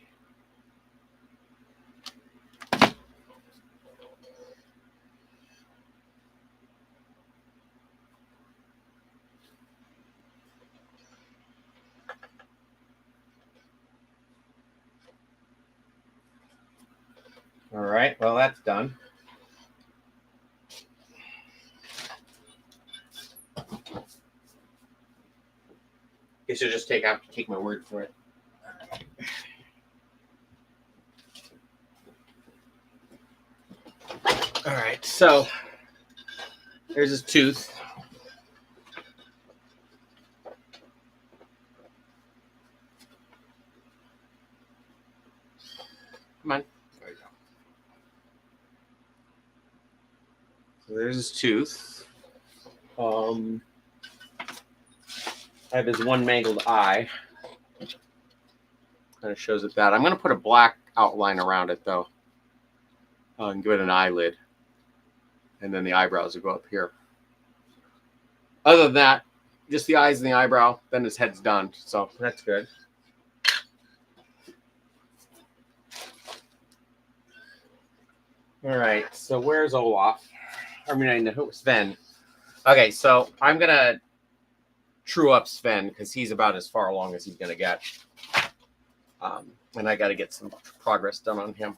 All right, well, that's done. Guess you'll just take my word for it. All right, so there's his tooth. Come on. There we go. So there's his tooth. I have his one mangled eye. Kind of shows it that. I'm going to put a black outline around it, though. And give it an eyelid. And then the eyebrows will go up here. Other than that, just the eyes and the eyebrow, then his head's done. So that's good. All right, so where's Olaf? I mean, I know Sven. Okay, so I'm going to true up Sven because he's about as far along as he's going to get. And I got to get some progress done on him.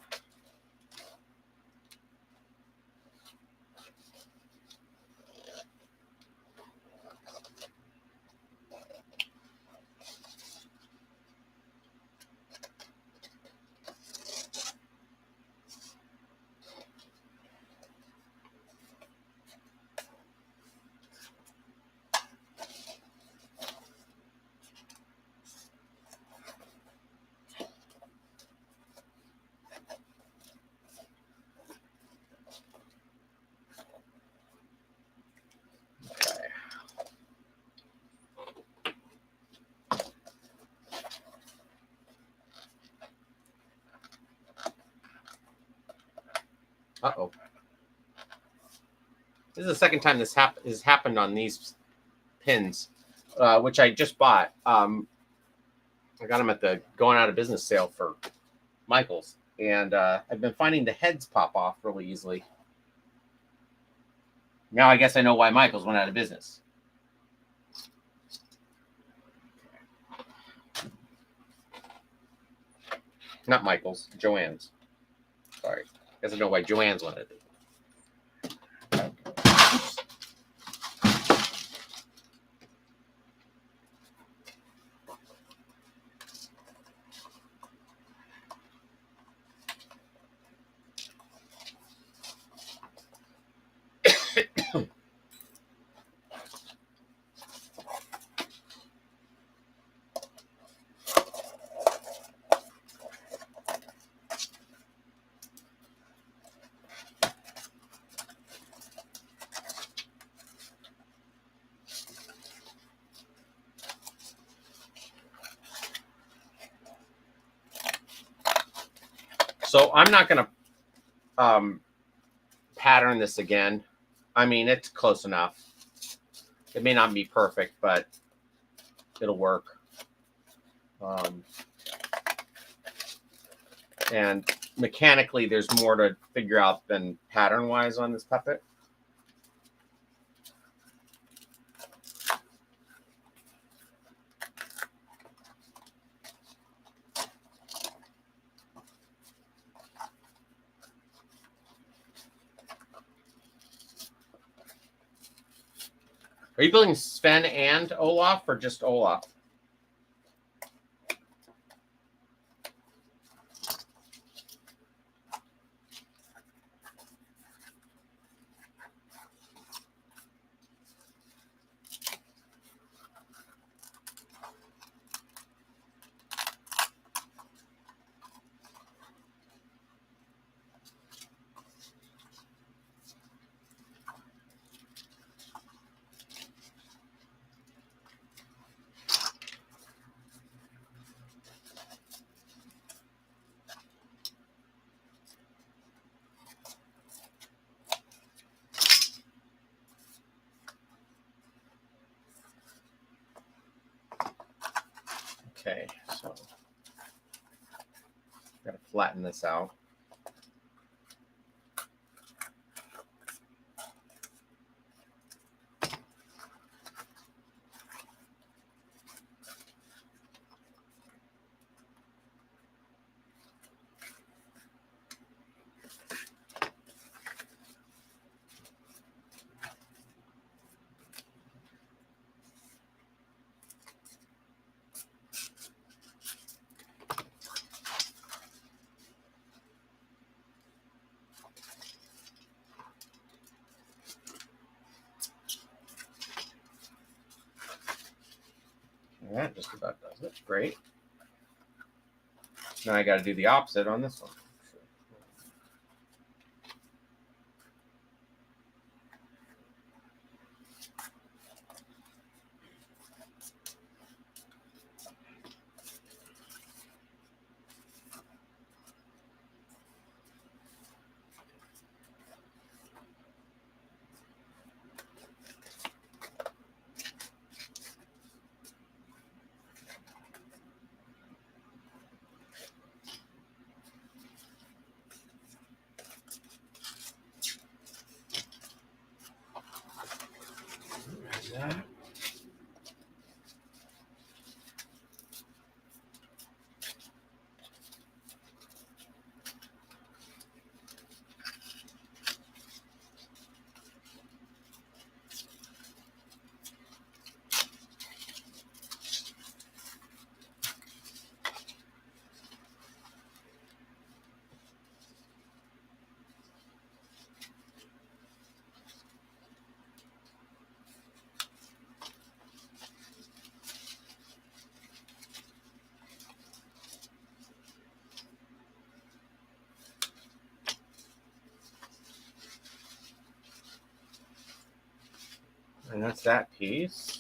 Uh-oh. This is the second time this has happened on these pins, which I just bought. I got them at the going out of business sale for Michael's. And I've been finding the heads pop off really easily. Now I guess I know why Michael's went out of business. Not Michael's, Joanne's. Sorry. I guess I know why Joanne's went out of business. So I'm not going to pattern this again. I mean, it's close enough. It may not be perfect, but it'll work. And mechanically, there's more to figure out than pattern-wise on this puppet. Are you building Sven and Olaf, or just Olaf? Okay, so gotta flatten this out. That just about does it. Great. Now I got to do the opposite on this one. And that's that piece.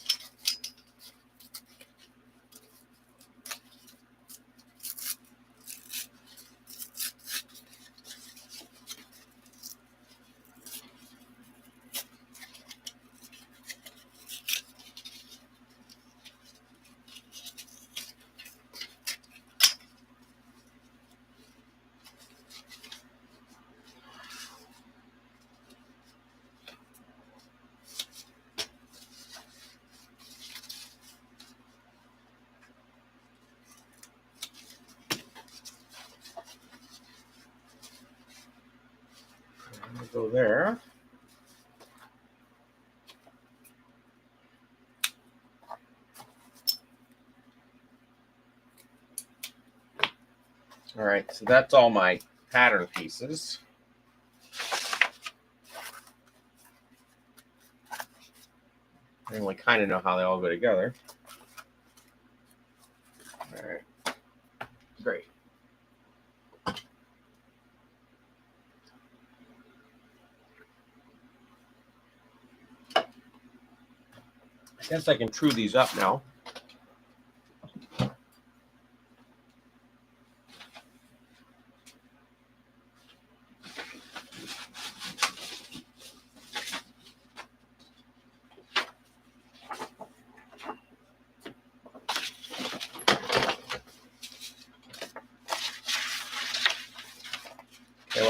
Go there. All right, so that's all my pattern pieces. I only kind of know how they all go together. All right, great. I guess I can true these up now.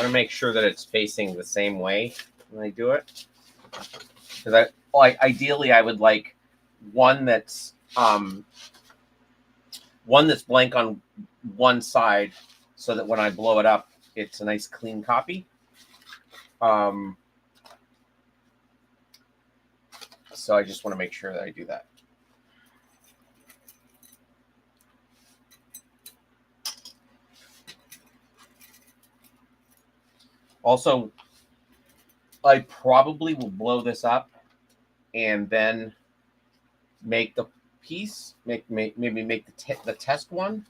want to make sure that it's facing the same way when I do it. Because ideally I would like one that's blank on one side, so that when I blow it up, it's a nice clean copy. So I just want to make sure that I do that. Also, I probably will blow this up and then make the piece, maybe make the test one,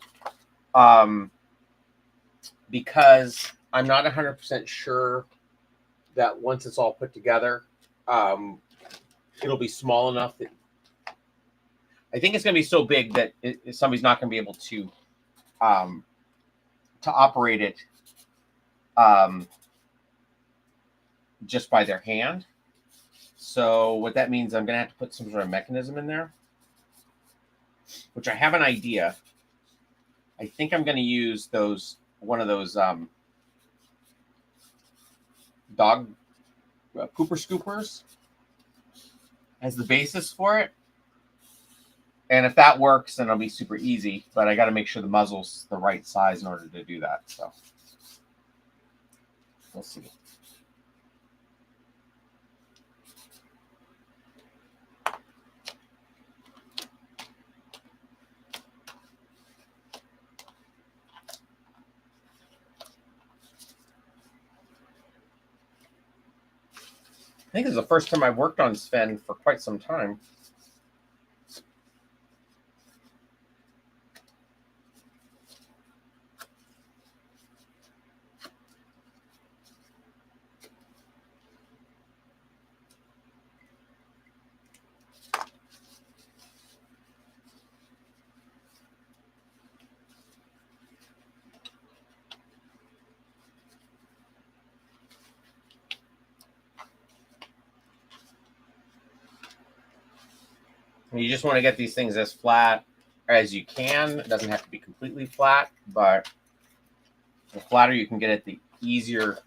because I'm not 100% sure that once it's all put together, it'll be small enough that I think it's going to be so big that somebody's not going to be able to operate it just by their hand. So what that means, I'm going to have to put some sort of mechanism in there, which I have an idea. I think I'm going to use one of those dog pooper scoopers as the basis for it. And if that works, then it'll be super easy. But I got to make sure the muzzle's the right size in order to do that. So we'll see. I think this is the first time I've worked on Sven for quite some time. You just want to get these things as flat as you can. It doesn't have to be completely flat, but the flatter you can get it, the easier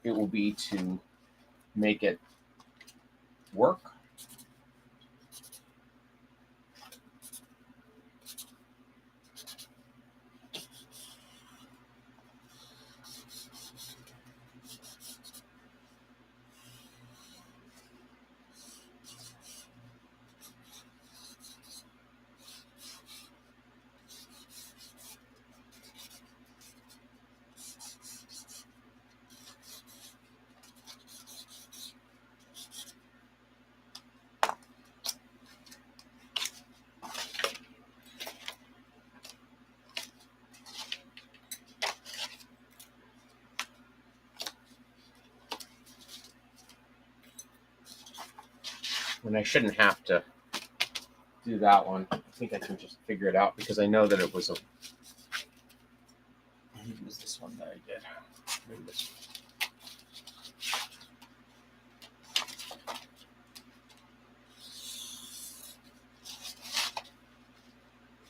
it will be to make it work. And I shouldn't have to do that one. I think I can just figure it out because I know that it was a. Maybe it was this one that I did. Maybe this one.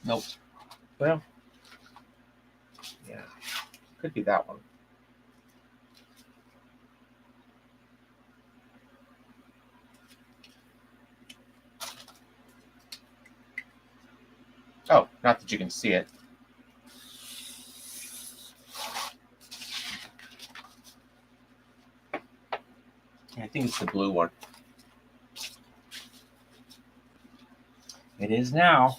Nope. Well, yeah, could be that one. Oh, not that you can see it. I think it's the blue one. It is now.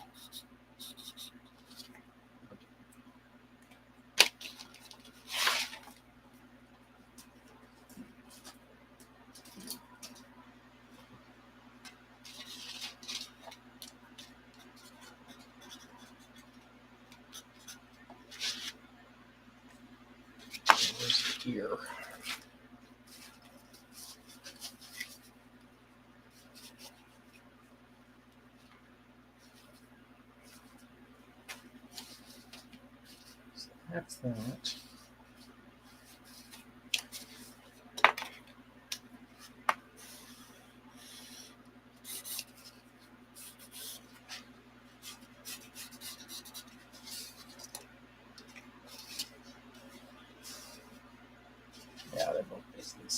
Where's the ear? So that's that.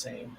same.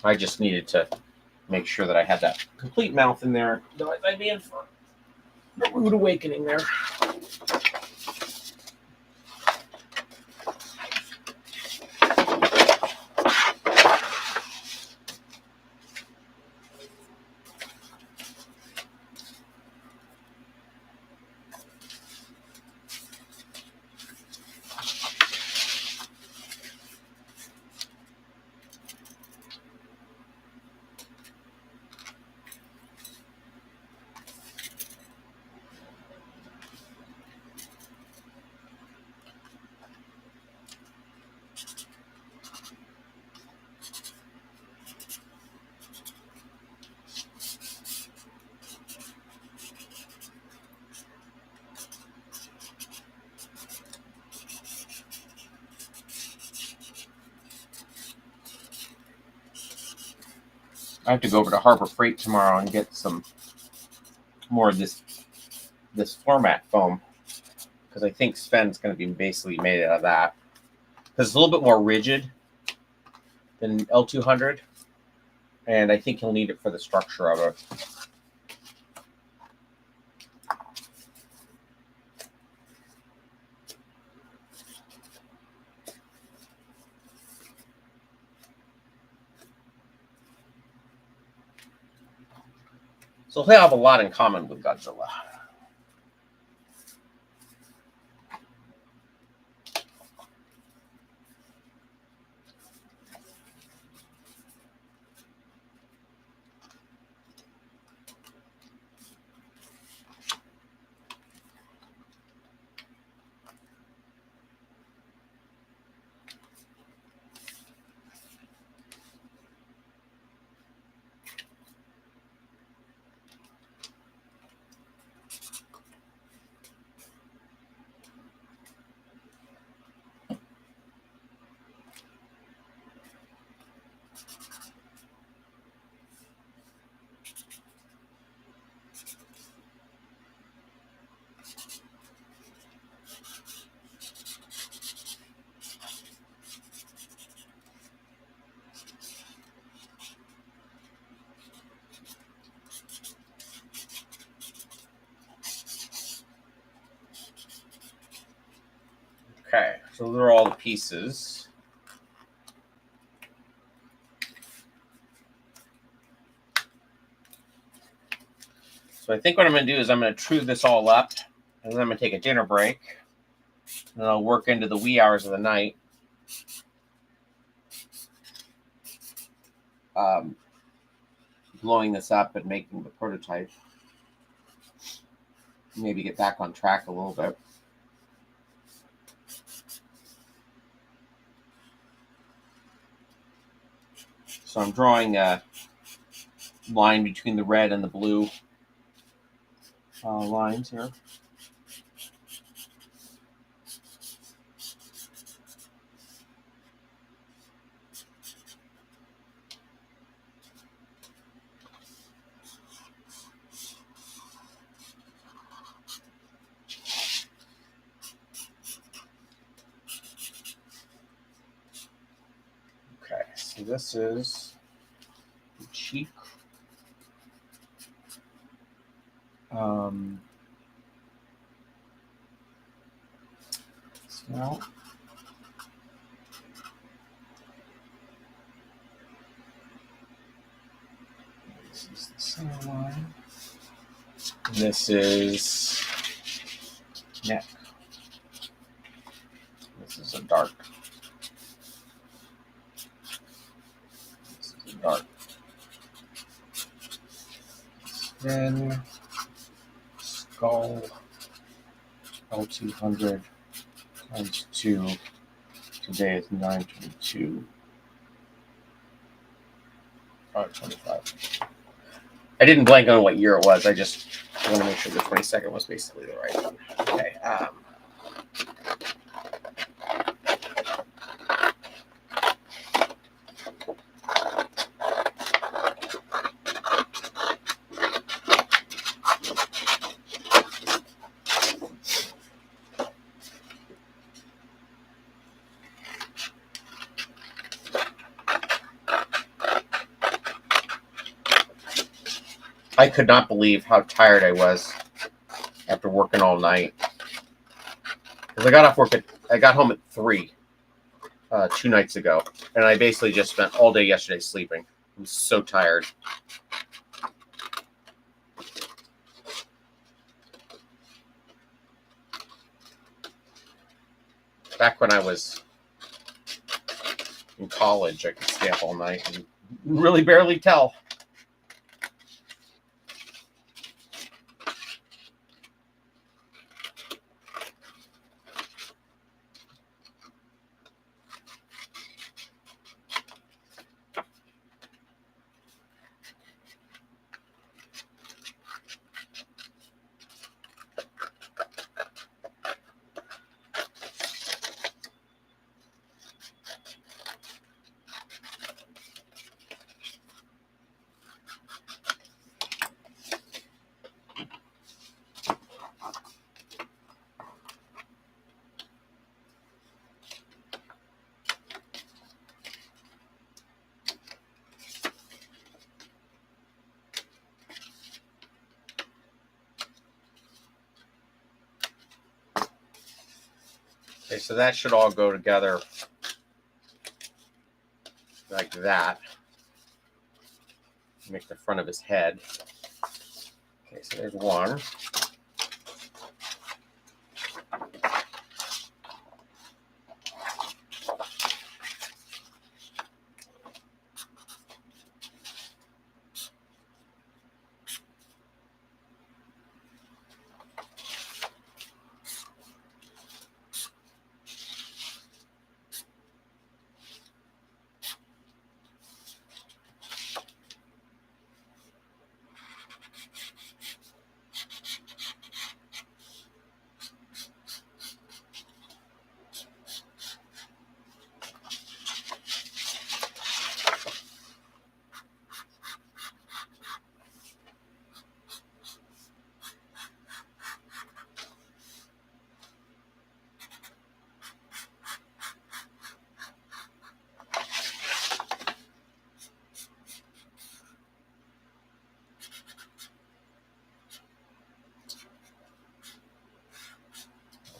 I just needed to make sure that I had that complete mouth in there. Otherwise, I'd be in for a rude awakening there. I have to go over to Harbor Freight tomorrow and get some more of this format foam, because I think Sven's going to be basically made out of that, because it's a little bit more rigid than L200, and I think he'll need it for the structure of it. So he'll have a lot in common with Godzilla. Okay, so those are all the pieces. So I think what I'm going to do is I'm going to true this all up, and then I'm going to take a dinner break, and I'll work into the wee hours of the night. Blowing this up and making the prototype. Maybe get back on track a little bit. So I'm drawing a line between the red and the blue lines here. Okay, so this is the cheek. So this is the center line. And this is neck. This is a dark. This is a dark. Then skull L200 times 2 Today is 9/22. 25. I didn't blank on what year it was. I just want to make sure the 22nd was basically the right one. Okay. I could not believe how tired I was after working all night. Because I got off work I got home at 3 2 nights ago, and I basically just spent all day yesterday sleeping. I'm so tired. Back when I was in college, I could stay up all night and really barely tell. Okay, so that should all go together like that. Make the front of his head. Okay, so there's one.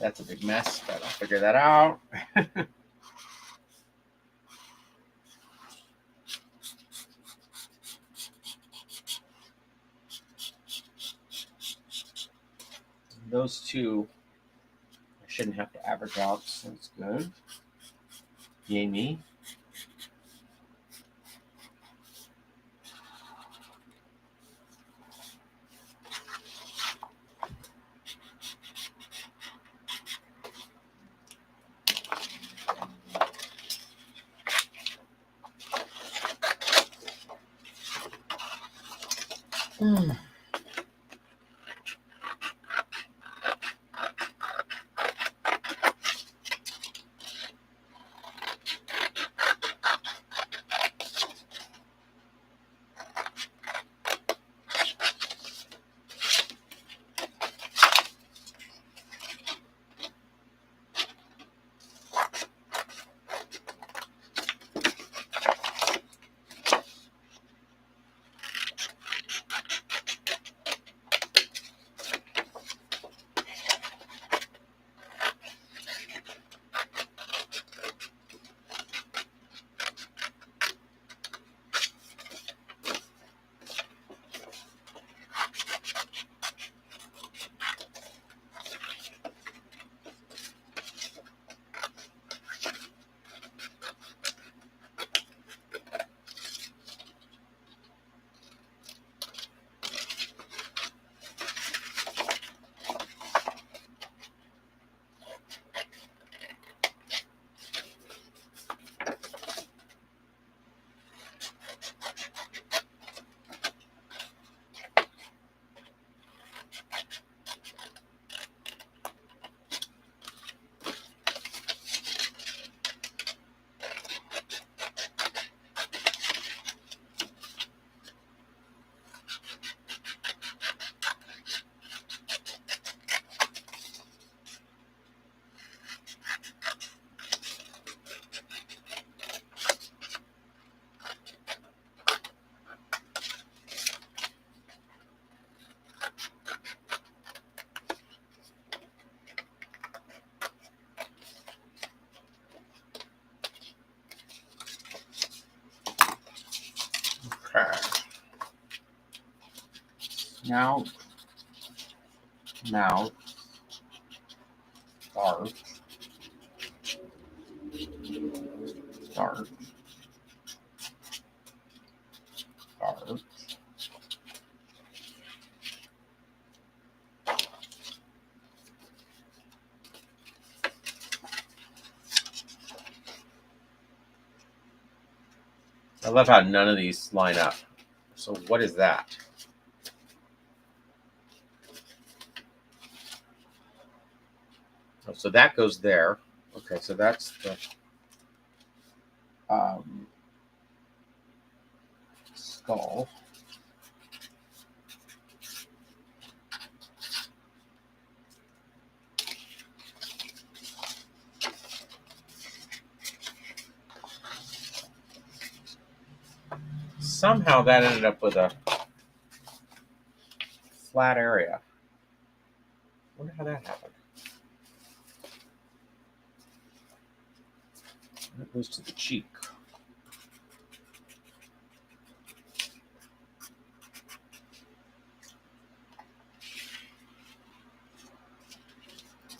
That's a big mess, but I'll figure that out. Those two I shouldn't have to average out, so that's good. Yay me. snout, mouth, arch, arch, arch. I love how none of these line up. So what is that? Oh, so that goes there. Okay, so that's the skull. Somehow that ended up with a flat area. I wonder how that happened. That goes to the cheek.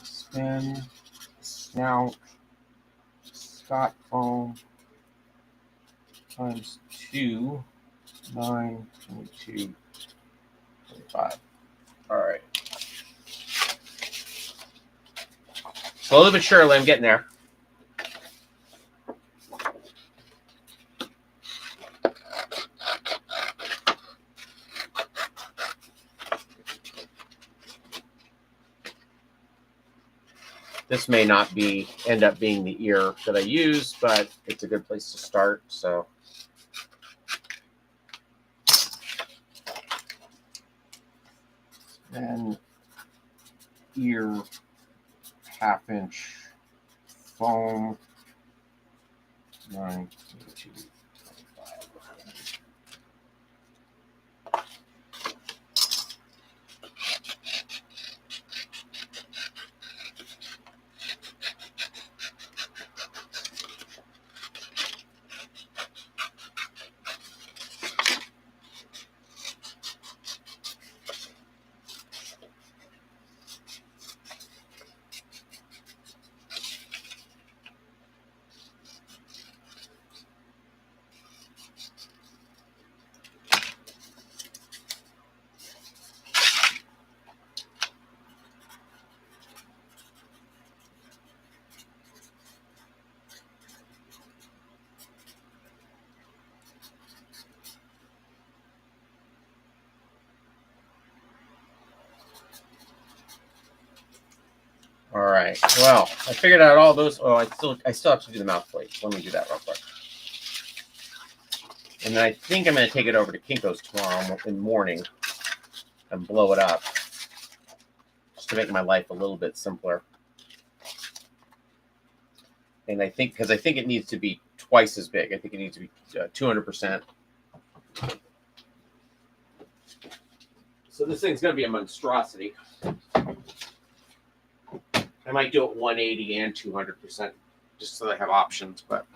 Spin, snout, Scott foam times 2, 9, 22, 25. All right. Slowly but surely, I'm getting there. This may not end up being the ear that I use, but it's a good place to start. So then ear, 1/2 inch foam, 9, 22, 25. All right. Well, I figured out all those. Oh, I still have to do the mouth plate. Let me do that real quick. And then I think I'm going to take it over to Kinko's tomorrow in the morning and blow it up, just to make my life a little bit simpler. And I think it needs to be twice as big. I think it needs to be 200%. So this thing's going to be a monstrosity. I might do it 180 and 200%, just so I have options. But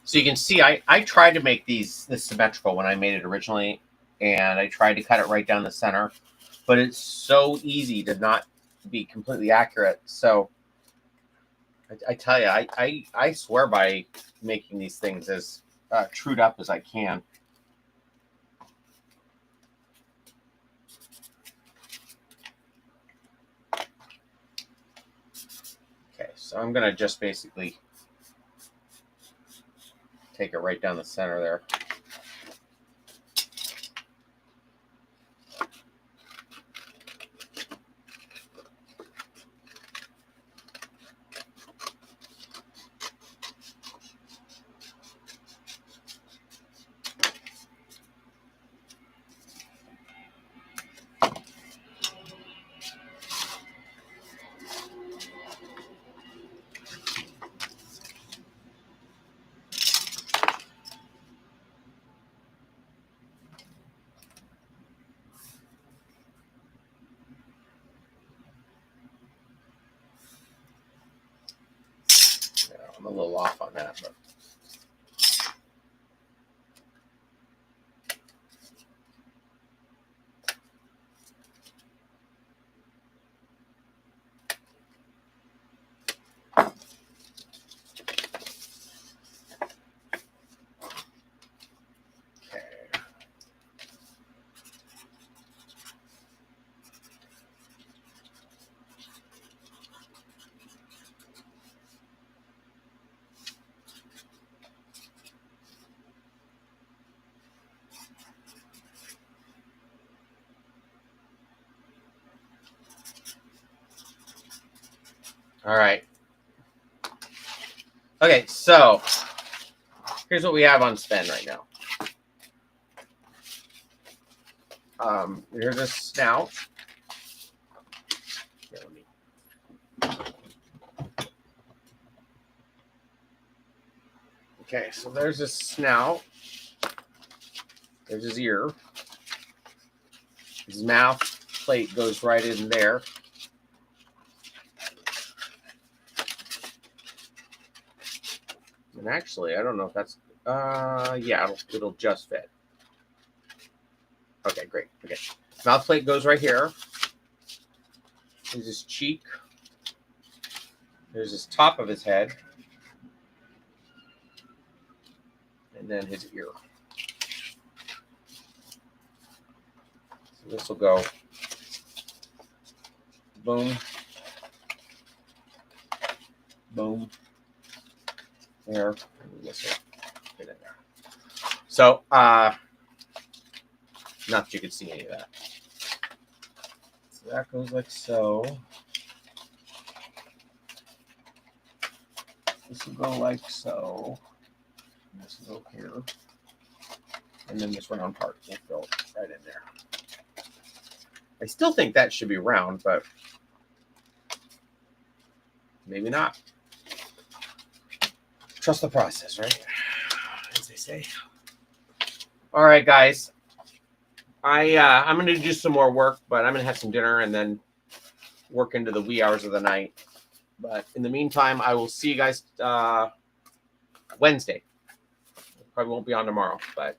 so you can see, I tried to make this symmetrical when I made it originally, and I tried to cut it right down the center, but it's so easy to not be completely accurate. So I tell you, I swear by making these things as trued up as I can. So I'm going to just basically take it right down the center there. I'm a little off on that, but all right. Okay, so here's what we have on Sven right now. Here's a snout. Here, okay, so there's his snout. There's his ear. His mouth plate goes right in there. And actually, I don't know if that's, yeah, it'll just fit. Okay, great. Okay. Mouth plate goes right here. There's his cheek. There's his top of his head. And then his ear. So this will go boom, boom, there, and this will fit in there. So, not that you could see any of that. So that goes like so. This will go like so. And this will go here. And then this round part will go right in there. I still think that should be round, but maybe not. Trust the process, right? As they say. All right, guys. I'm going to do some more work, but I'm going to have some dinner and then work into the wee hours of the night. But in the meantime, I will see you guys Wednesday. Probably won't be on tomorrow, but